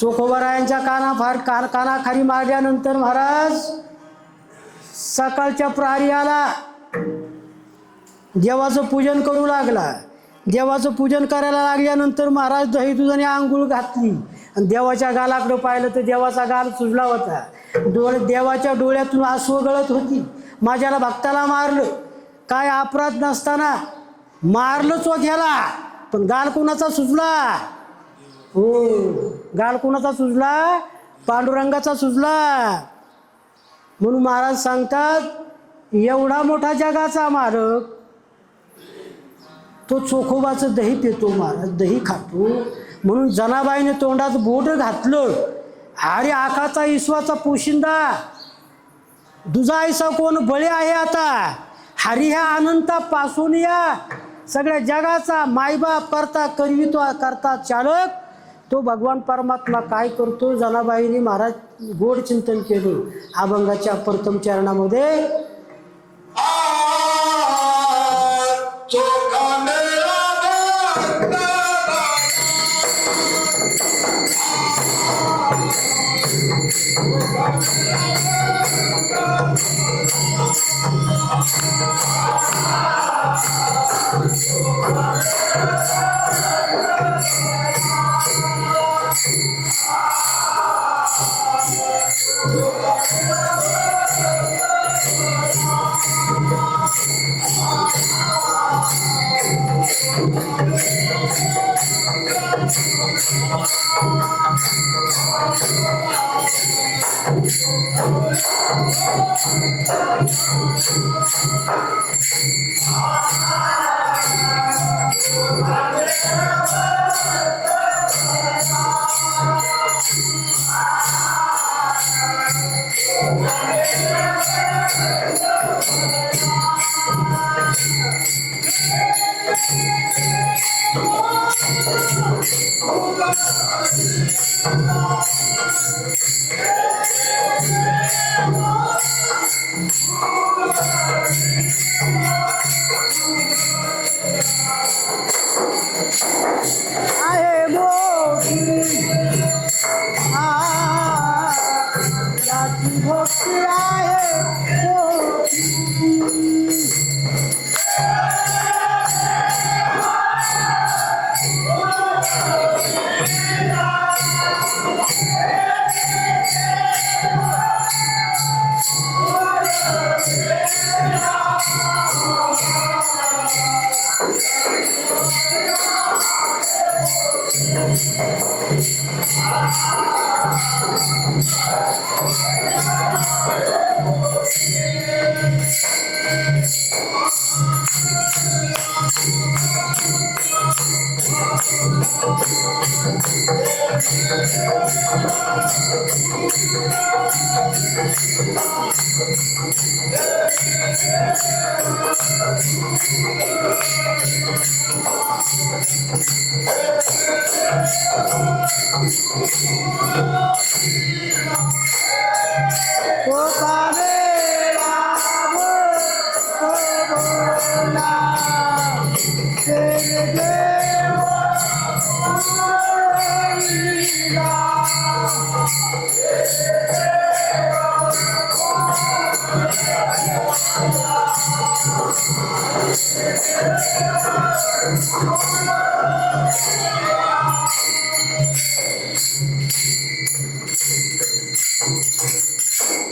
चोखोबारायांच्या कानाखाली मारल्यानंतर महाराज सकाळच्या प्रहरी आला देवाचं पूजन करू लागला देवाचं पूजन करायला लागल्यानंतर महाराज दही दुधाने आंघोळ घातली आणि देवाच्या गालाकडं पाहिलं तर देवाचा गाल सुजला होता देवाच्या डोळ्यातून आसू गळत होती माझ्याला भक्ताला मारलं काय अपराध नसताना मारलं चोख्याला पण गाल कोणाचा सुजला हो गाल कोणाचा सुजला पांडुरंगाचा सुजला म्हणून महाराज सांगतात एवढा मोठा जगाचा मालक तो चोखोबाचं दही पितो महाराज दही खातो म्हणून जनाबाईने तोंडात बोट घातलं अरे आकाचा ईश्वाचा पोशिंदा दुजा ऐसा कोण बळे आहे आता हरी ह्या अनंतापासून या सगळ्या जगाचा मायबाप करता करवितो करता चालक तो भगवान परमात्मा काय करतो जनाबाईने महाराज गोड चिंतन केलं अभंगाच्या प्रथम चरणामध्ये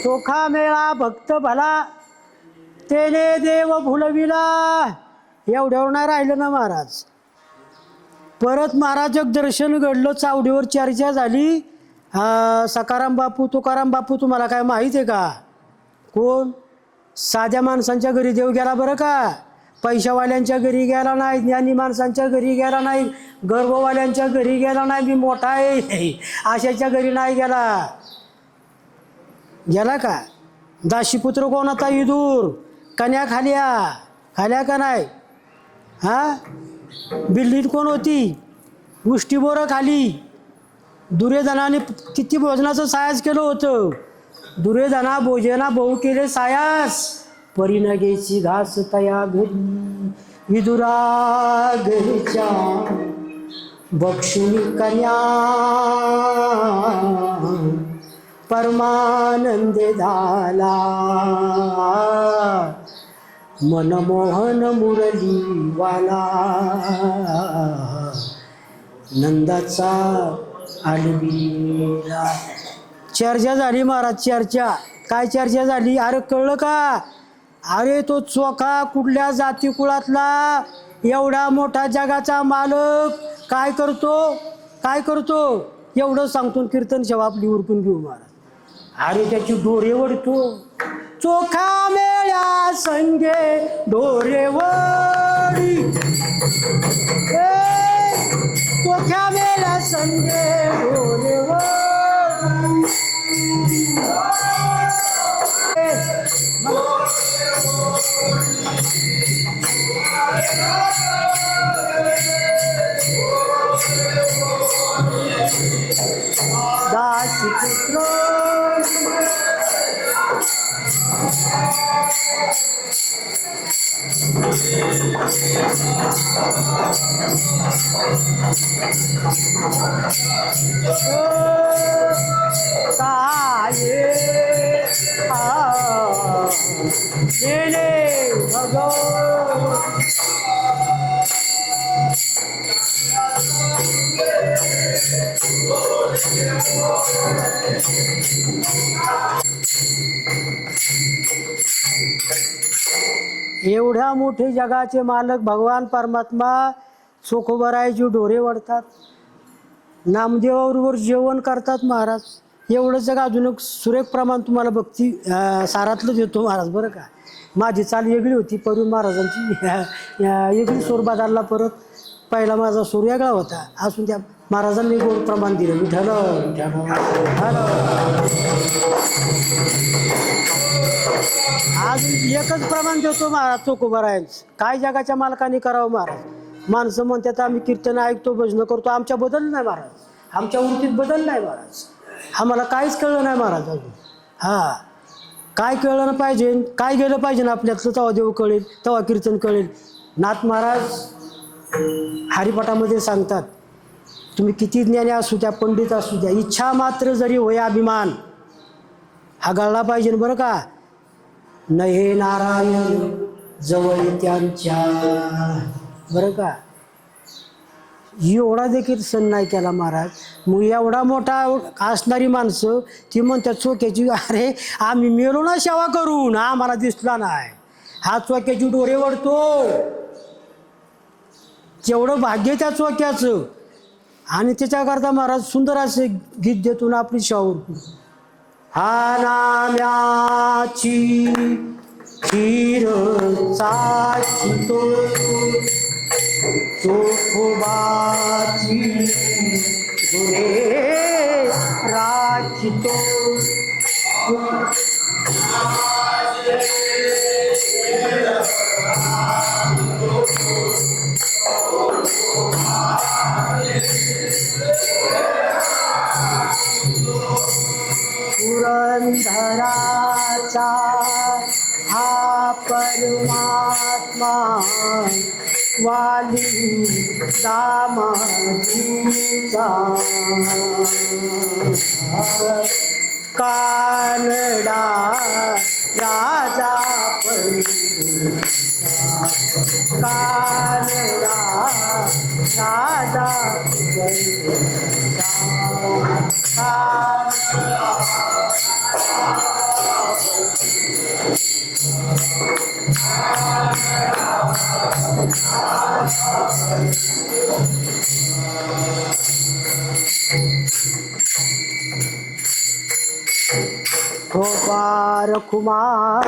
चोखा मेळा भक्त भला तेने देव भुलविला एवढ्यावर नाही राहिलं ना महाराज परत महाराजक दर्शन घडलं चावडीवर चर्चा झाली सकाराम बापू तुकाराम बापू तुम्हाला काय माहीत आहे का कोण साध्या माणसांच्या घरी देव गेला बरं का पैशावाल्यांच्या घरी गेला नाही, ज्ञानी माणसांच्या घरी गेला नाही, गर्भवाल्यांच्या घरी गेला नाही, मी मोठा आहे अशाच्या घरी नाही गेला. गेला का? दाशीपुत्र कोण होता? विदुर. कन्या खाल्या का नाही? बिल्लीत कोण होती? उष्टीबोरं खाली. दुर्योधनाने किती भोजनाचं सायास केलं होतं. दुर्योधना भोजना बहु केले सायास, परी न घ्यायची घास तया घरी. विदुरा घरीच्या बक्षुनी कन्या, परमानंदे झाला मनमोहन मुरलीवाला. नंदाचा आलबीला. चर्चा झाली महाराज, चर्चा. काय चर्चा झाली? अरे कळलं का? अरे तो चोखा कुठल्या जाती कुळातला, एवढा मोठा जगाचा मालक काय करतो एवढं सांगतो. कीर्तन सेवा आपली उरकून घेऊ महाराज. अरे त्याची डोरे वडतो. चोखा मेळ्या संगे डोरे वडी, चोख्या मेळ्या संगे डोरे वडी. दासीपुत्र साये भगवान. एवढ्या मोठे जगाचे मालक भगवान परमात्मा चोखोबरायची डोरे वाढतात, नामदेवाबरोबर जेवण करतात महाराज. एवढं जग अजून एक सुरेख प्रमाण तुम्हाला भक्ती सारातलं देतो महाराज बरं का. माझी चाल वेगळी होती, परी महाराजांची वेगळी सूर बदलला परत. पहिला माझा सूर वेगळा होता, असून त्या महाराजांनी गोड प्रमाण दिलं. विठ्ठल अजून एकच प्रमाण देतो महाराज चोखोबरायचं. काय जगाच्या मालकाने करावं महाराज. माणसं म्हणतात आम्ही कीर्तन ऐकतो, भजन करतो, आमच्या बदल नाही महाराज, आमच्या वृत्तीत बदल नाही महाराज. आम्हाला काहीच कळलं नाही महाराज अजून. काय कळलं पाहिजे, काय गेलं पाहिजे ना आपल्यातलं, तेव्हा देव कळेल, तेव्हा कीर्तन कळेल. नाथ महाराज हरिपाठामध्ये सांगतात, तुम्ही किती ज्ञानी असू द्या, पंडित असू द्या, इच्छा मात्र जरी होय अभिमान हा गळला पाहिजे बरं का. न हे नारायण जवळ त्यांच्या बरं का. एवढा देखील सण नाही केला महाराज. मग एवढा मोठा असणारी माणसं ती म्हणतात चोक्याची, अरे आम्ही मेलो ना सेवा करून, आम्हाला दिसला नाही. हा चोक्याची डोरे वडतो. केवढं भाग्य त्या चोक्याचं. आणि त्याच्याकरता महाराज सुंदर असे गीत देतो ना आपली शाहूर. हा नाम्याची खीर चाचितो, चोखोबाची गुरे राखितो. पुरंदराचा हा परमात्मा, वाली दामाजीचा कानडा राजा कानडा राजा गोपाल कुमार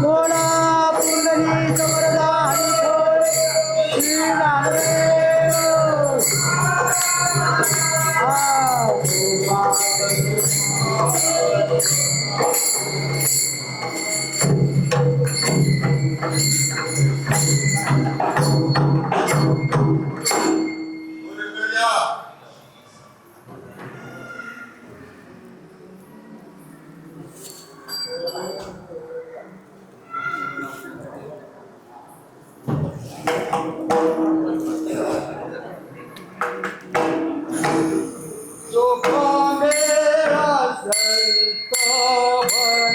बोला पुंडलिक वरदा हरिबोल श्री रामदेव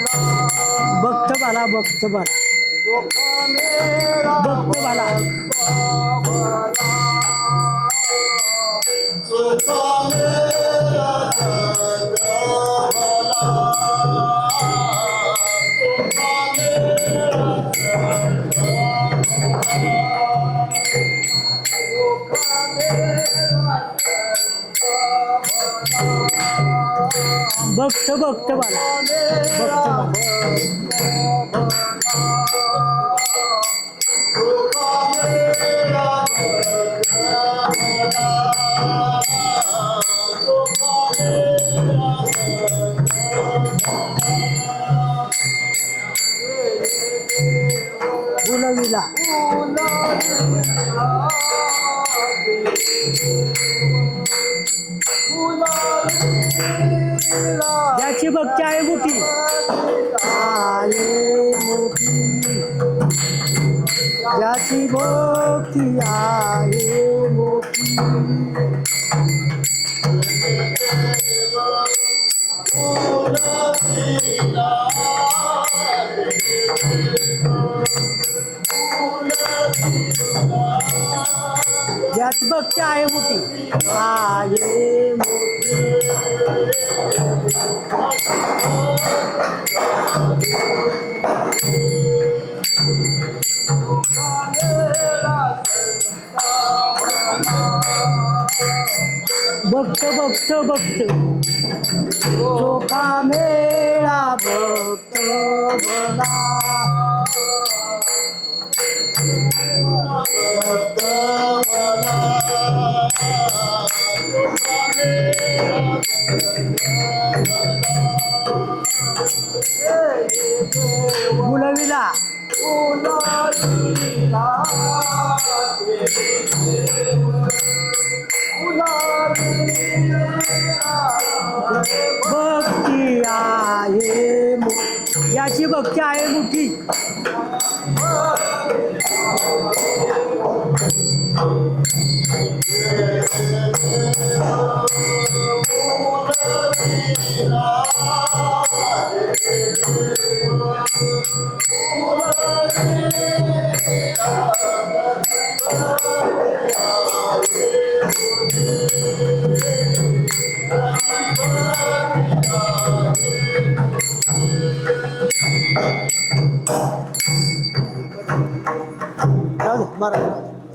भक्त बाला भक्त बाला भक्त बाला भक्त भक्त बाला बुलविला ज्याची भक्ती आहे मोठी ज्याची भक्ती आहे मोठी ज्याची भक्ती आहे मोठी आहे मोठी भक्त भक्त भक्त चोखा मेळा भक्त भला बुलविला भक्ती आहे याची भक्ती आहे मोठी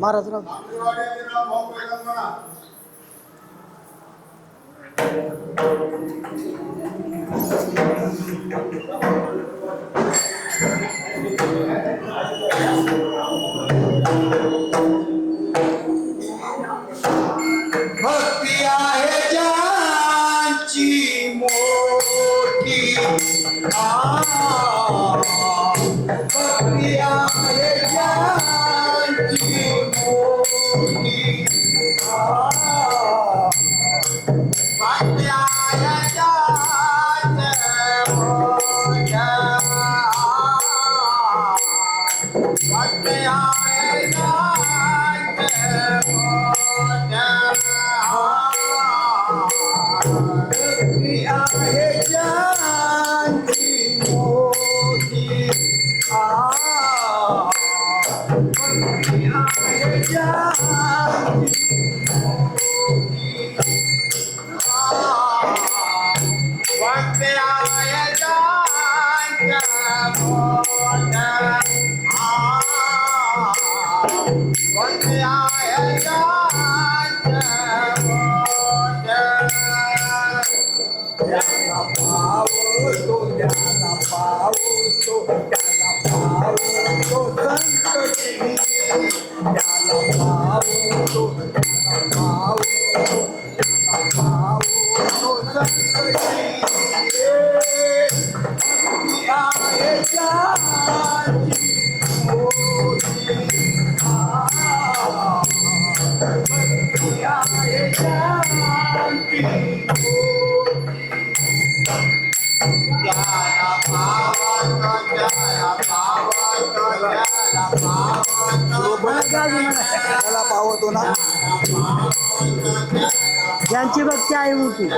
महाराज भक्ती आहे ज्यांची मोठी भक्ती आहे ज्यांची मोठी भक्ती आहे भक्ती आहे त्याला पावतो ना ज्यांची भक्ती आहे मोठी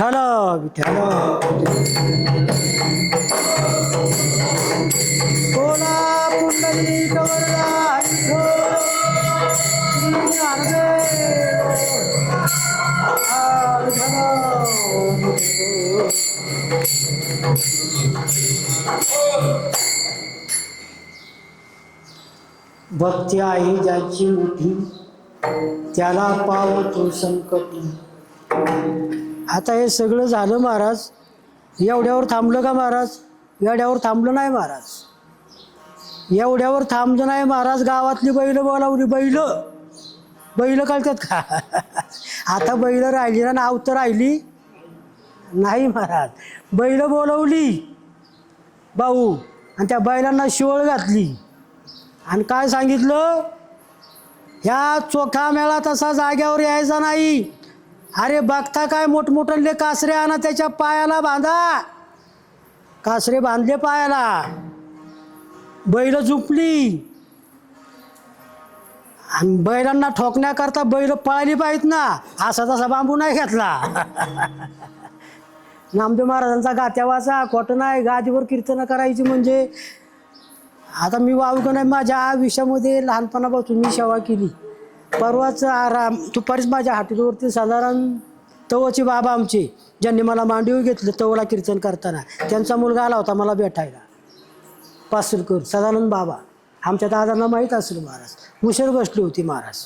विठ्ठल विठ्ठल कोला पुंडलिक वरदा श्री ज्ञानदेव भक्ती आहे ज्याची मोठी त्याला पावतो संकटी. आता हे सगळं झालं महाराज, एवढ्यावर थांबलं का महाराज? एवढ्यावर थांबलं नाही महाराज, एवढ्यावर थांबलं नाही महाराज. गावातली बैल बोलावली, बैल कळतात का? आता बैल राहिली ना, नाव तर राहिली नाही महाराज. बैल बोलवली भाऊ आणि त्या बैलांना शिवळ घातली आणि काय सांगितलं, ह्या चोखा मेळा तसा जाग्यावर यायचा नाही. अरे बघता काय मोठमोठे कासरे आणा, त्याच्या पायाला बांधा कासरे बांधले पायाला, बैल झुपली आणि बैलांना ठोकण्याकरता बैल पळाली पाहिजेत ना, असा तसा बांबू नाही घेतला. नामदेव महाराजांचा गात्या वाचा, खोटं नाही. गादीवर कीर्तनं करायची म्हणजे आता मी वावगं नाही, माझ्या आयुष्यामध्ये लहानपणापासून मी सेवा केली. परवाच आराम दुपारीच माझ्या हाटीवरती साधारण तवचे बाबा आमचे, ज्यांनी मला मांडीवर घेतलं तवला कीर्तन करताना, त्यांचा मुलगा आला होता मला भेटायला, पासलकर सदानंद बाबा. आमच्या दादांना माहीत असेल महाराज, मुशर बसली होती महाराज.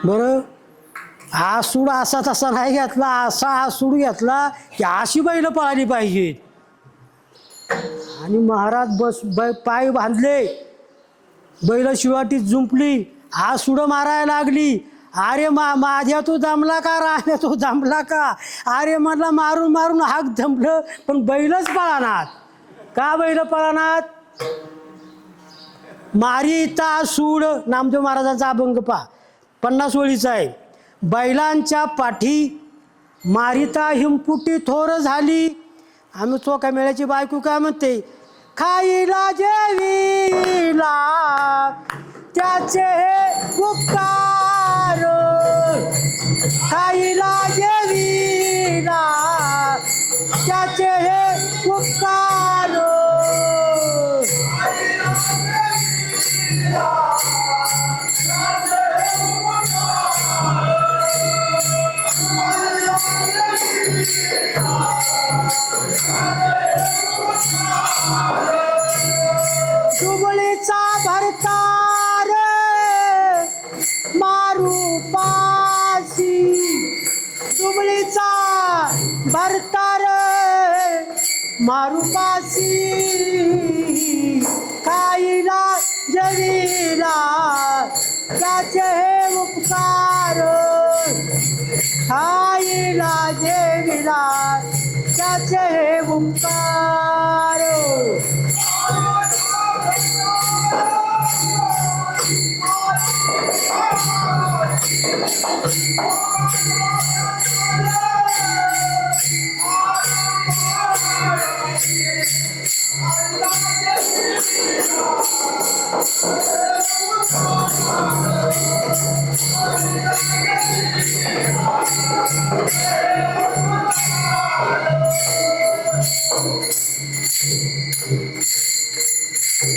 बरं आसूड असा तसा नाही घेतला, असा आसूड घेतला की अशी बैल पळाली पाहिजेत. आणि महाराज पाय बांधले, बैल शिवाटीत जुंपली, आसूड मारायला लागली. अरे माझ्या तो जमला का, राहण्या तो जमला का, अरे म्हटलं मारून मारून हाक जमलं, पण बैलच पळानात. का बैल पळानात? मारिता सूड नामदेव महाराजांचा अभंग पा 50 ओळीचा आहे. बैलांच्या पाठी मारिता हिमपुटी थोर झाली. आम्ही चोका मेळ्याची बायको काय म्हणते, खाईला जेवीला त्याचे हे उपकार, खाईला जेवीला त्याचे हे उपकार. दुबळीचा भरतार मारू पाशी, दुबळीचा भरतार मारू पाशी, खाईला जवीला त्याचे हे उपकार, खाईला जेवीला त्याचे हे उपकार.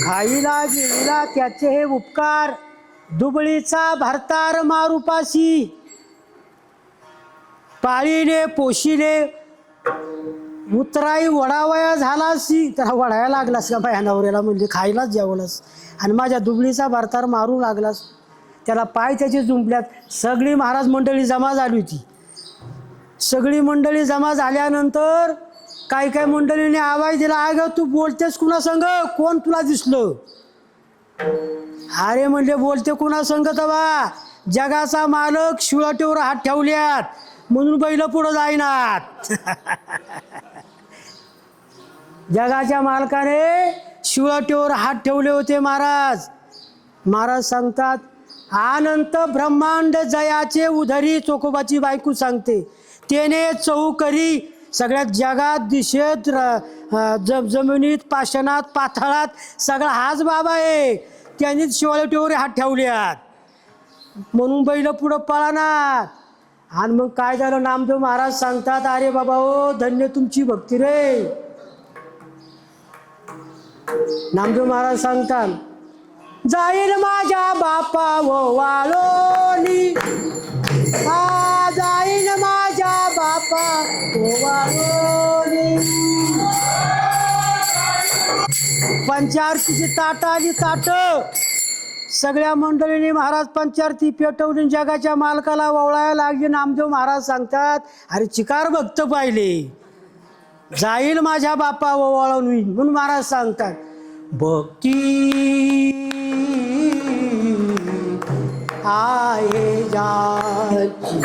खाईला जेवीला त्याचे हे उपकार, दुबळीचा भरतार मारुपाशी, पाळीले पोशिले उतराई वडावया झालासी. त्याला वडायला लागलास का बाया नवऱ्याला, म्हणजे खायलाच जेवलास, आणि माझ्या दुबळीचा भरतार मारू लागलास. त्याला पाय त्याचे जुंपल्यात. सगळी महाराज मंडळी जमा झाली होती. सगळी मंडळी जमा झाल्यानंतर काही काही मंडळीने आवाज दिला, अगं तू बोलतेस कुणा संग, कोण तुला दिसलं? अरे म्हणजे बोलते कुणा संग तवा, जगाचा मालक शिळाटीवर हात ठेवल्यात म्हणून बैल पुढं जाईनात. जगाच्या मालकाने शिळाटीवर हात ठेवले होते महाराज. महाराज सांगतात, अनंत ब्रह्मांड जयाचे उधरी, चोकोबाची बायको सांगते, तेने चौकरी सगळ्यात जगात दिशेत जमिनीत पाषाणात पाताळात सगळा हाच बाबा आहे. त्यांनीच शिळाटीवर हात ठेवल्यात म्हणून बैल पुढं पळानात. आणि मग काय झालं, नामदेव महाराज सांगतात, अरे बाबा ओ धन्य तुमची भक्ती रे. नामदेव महाराज सांगतात, जाईल माझ्या बापा वाळोनी, जाईल माझ्या बापा वाळोनी. पंचारतीची ताट आली, ताट सगळ्या मंडळीने महाराज पंचारती पेटवली, जगाच्या मालकाला वळायला लागली. नामदेव महाराज सांगतात, अरे चिकार भक्त पाहिले, जाईल माझ्या बापा वळवून म्हणून महाराज सांगतात, भक्ती आहे जाची,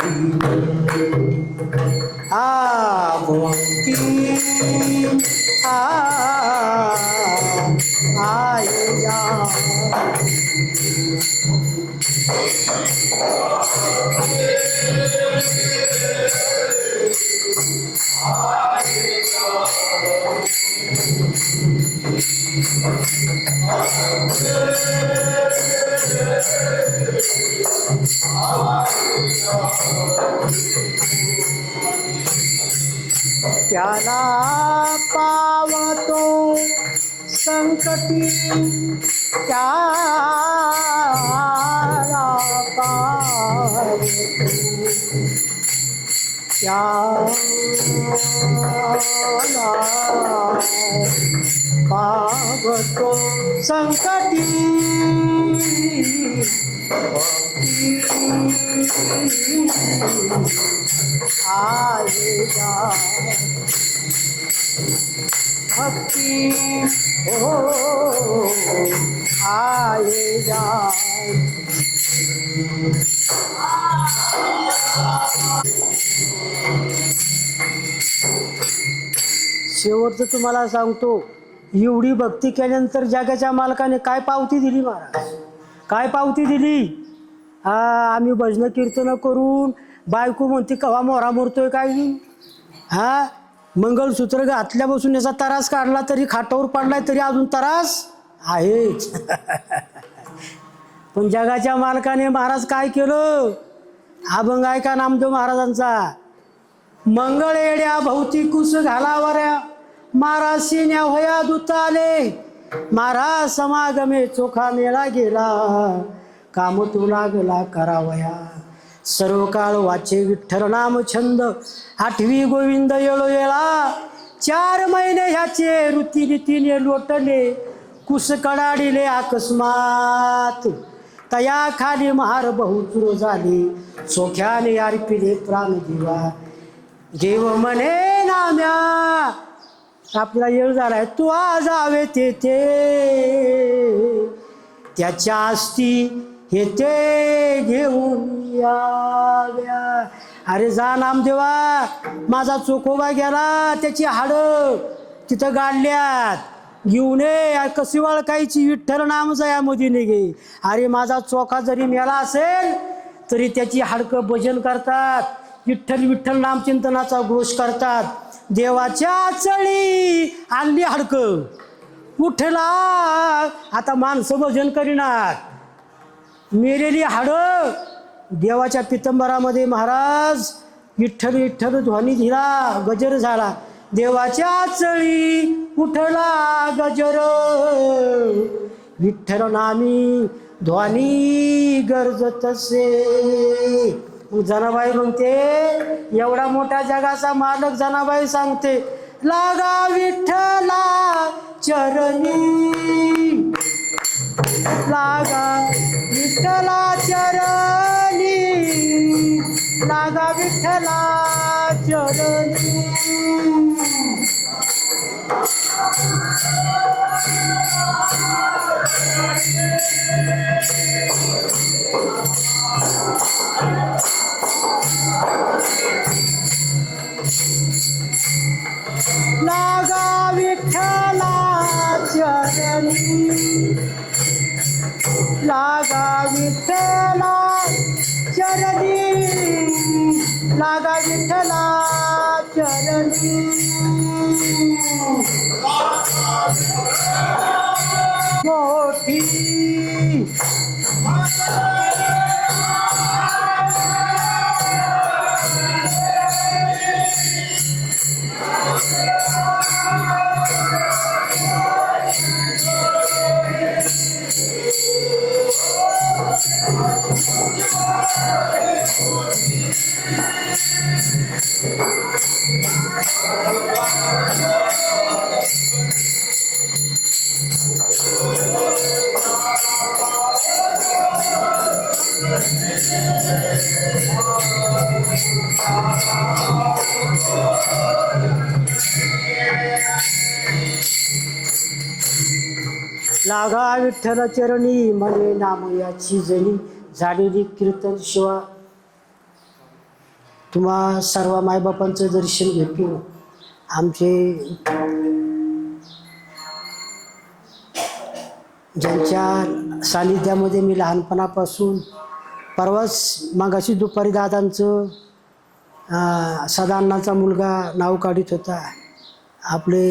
भक्ती आहे जाची. त्याला पावतो संकटी, त्याला पावतो, त्याला पावतो संकटी, आएगा भक्ति हो आएगा। शेवटचं तुम्हाला सांगतो, एवढी भक्ती केल्यानंतर जगाच्या मालकाने काय पावती दिली महाराज, काय पावती दिली? आम्ही भजन कीर्तन करून बायको म्हणते कवा मोरा मोरतोय काय हा, मंगलसूत्र घातल्यापासून याचा तरास काढला तरी खाटावर पडलाय तरी अजून तरास आहेच. पण जगाच्या मालकाने महाराज काय केलं? अभंग ऐका नामदेव महाराजांचा. मंगळ येड्या भोवती कुस घालावऱ्या, महाराज सिन्या होया दुताले, महाराज समागमे चोखा मेळा गेला, काम तू लागला करावया. सर्व काळ वाचे विठ्ठल नाम छंद, आठवी गोविंद येळो येळा. 4 महिने ह्याचे रीतीने लोटले, कुस कडाडिले अकस्मात. तया खाली महार बहुचूर झाली, चोख्याने अर्पिले प्राण दिवा. देव म्हणे नाम्या आपला येळ झालाय, तू आज आवे तेथे, त्याच्या आस्ती हे ते घेऊन याव्या. अरे जा नामदेवा, माझा चोखोबा गेला, त्याची हाडं तिथं गाडल्यात, घेऊन ये. कशी वळखायची? विठ्ठल नामचा यामध्ये निघे. अरे माझा चोखा जरी मेला असेल तरी त्याची हाडकं भजन करतात, विठ्ठल विठ्ठल नामचिंतनाचा घोष करतात. देवाच्या चळी आणली हाडकं, उठला. आता माणसं भजन करीनात, मेलेली हाडं देवाच्या पितंबरामध्ये महाराज विठ्ठल विठ्ठल ध्वनी दिला, गजर झाला. देवाच्या चळी उठला गजर, विठ्ठल नामी ध्वनी गरजतसे. जनाबाई म्हणते, एवढा मोठ्या जगाचा मालक जनाबाई सांगते, लागा विठ्ठला चरणी, लागा विठ्ठला चरणी, लागा विठ्ठला चरणी. लागा विठ्ठला चरणी, लागा विठ्ठला चरणी, लागा विठ्ठला चरणी. मोठी लागा विठ्ठल चरणी, म्हणे नाम याची जणी, झालेली कीर्तन शिवा. तुम्हा सर्व मायबापांचं दर्शन घेतो. आमचे ज्यांच्या सानिध्यामध्ये मी लहानपणापासून, परवाच मागाशी दुपारी दादांचं सदान्नाचा मुलगा नाव काढत होता, आपले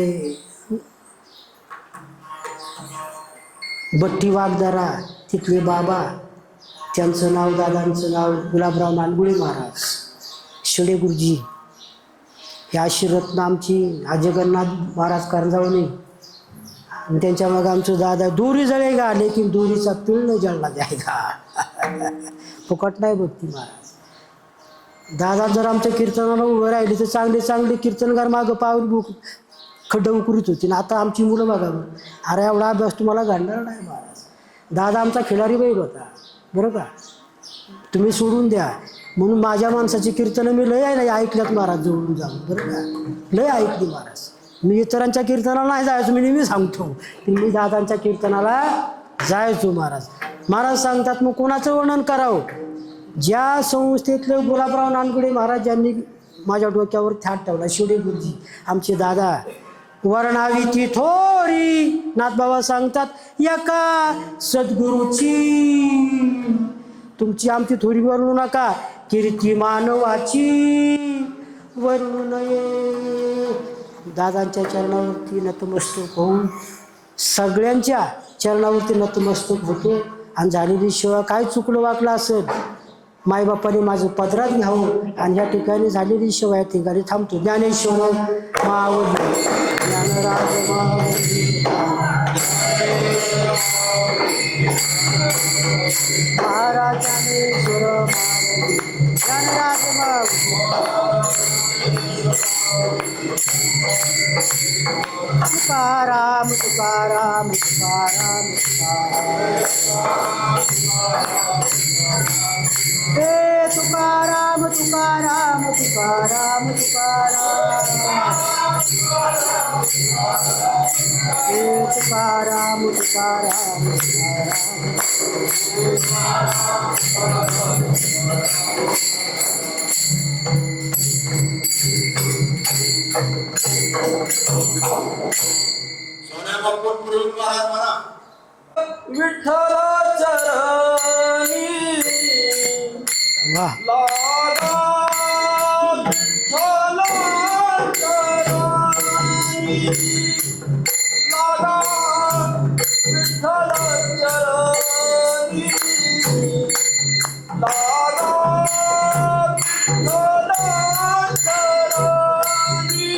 बट्टी वाघदारा तिथले बाबा त्यांचं नाव, दादांचं नाव गुलाबराव नानगुळे महाराज, शिडे गुरुजी. हे आशीर्रत्न आमची जगन्नाथ महाराज करंजावणे. आणि त्यांच्या मग आमचं दादा दोरी जळेगा लेकिन दोरीचा पिळ न जळला जायगा. फुकट नाही भक्ती महाराज. दादा जर आमच्या कीर्तनाला उभं राहिले तर चांगले चांगले कीर्तनगार मागं पाऊल खड्डा उकरीत होती. ना आता आमची मुलं बघा, अरे एवढा अभ्यास तुम्हाला घडणार नाही महाराज. दादा आमचा खिलारी बैल होता बरं का, तुम्ही सोडून द्या. म्हणून माझ्या माणसाची कीर्तनं मी लय आहे ना ऐकल्यात महाराज जवळून जाऊन बरं का, लय ऐकली महाराज. मी इतरांच्या कीर्तनाला नाही जायचो, मी नेहमी सांगतो की मी दादांच्या कीर्तनाला जायचो महाराज. महाराज सांगतात मग कोणाचं वर्णन करावं. ज्या संस्थेतले गुलाबराव नानगुडे महाराज यांनी माझ्या डोक्यावर थाट ठेवला, शिवडे गुरुजी आमचे दादा. वर्णावी ती थोरी नाथबाबा सांगतात एका सद्गुरूची, तुमची आमची थोरी वर्णू नका, कीर्ती मानवाची वर्णू नये. दादांच्या चरणावरती नतमस्तक होऊन सगळ्यांच्या चरणावरती नतमस्तक होतो. आणि झालेली सेवा काय चुकलं वाकलं असेल मायबापाने माझं पदरात घ्यावं. आणि या ठिकाणी झालेली सेवा या ठिकाणी थांबतो. ज्ञानेश्वर मावली ज्ञानराज मावली महाराज ज्ञानेश्वर मावली ज्ञानराज मावली. तुकाराम तुकाराम तुकाराम हे तुकाराम तुकाराम तुकाराम तुकाराम हे तुकाराम तुकाराम सोन्या बापूर पुढील महाराज म्हणा. विठ्ठल चरणी वाह लागा विठ्ठल चरणी लागा विठ्ठल चरणी लागा विठ्ठल चरणी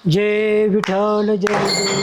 जय विठ्ठल जय जय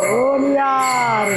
ओम यार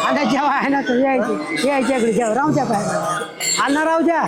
आता जेव्हा आहे ना तर यायचे इकडे जेव्हा राहू द्या पाहिजे अण्णा राहू द्या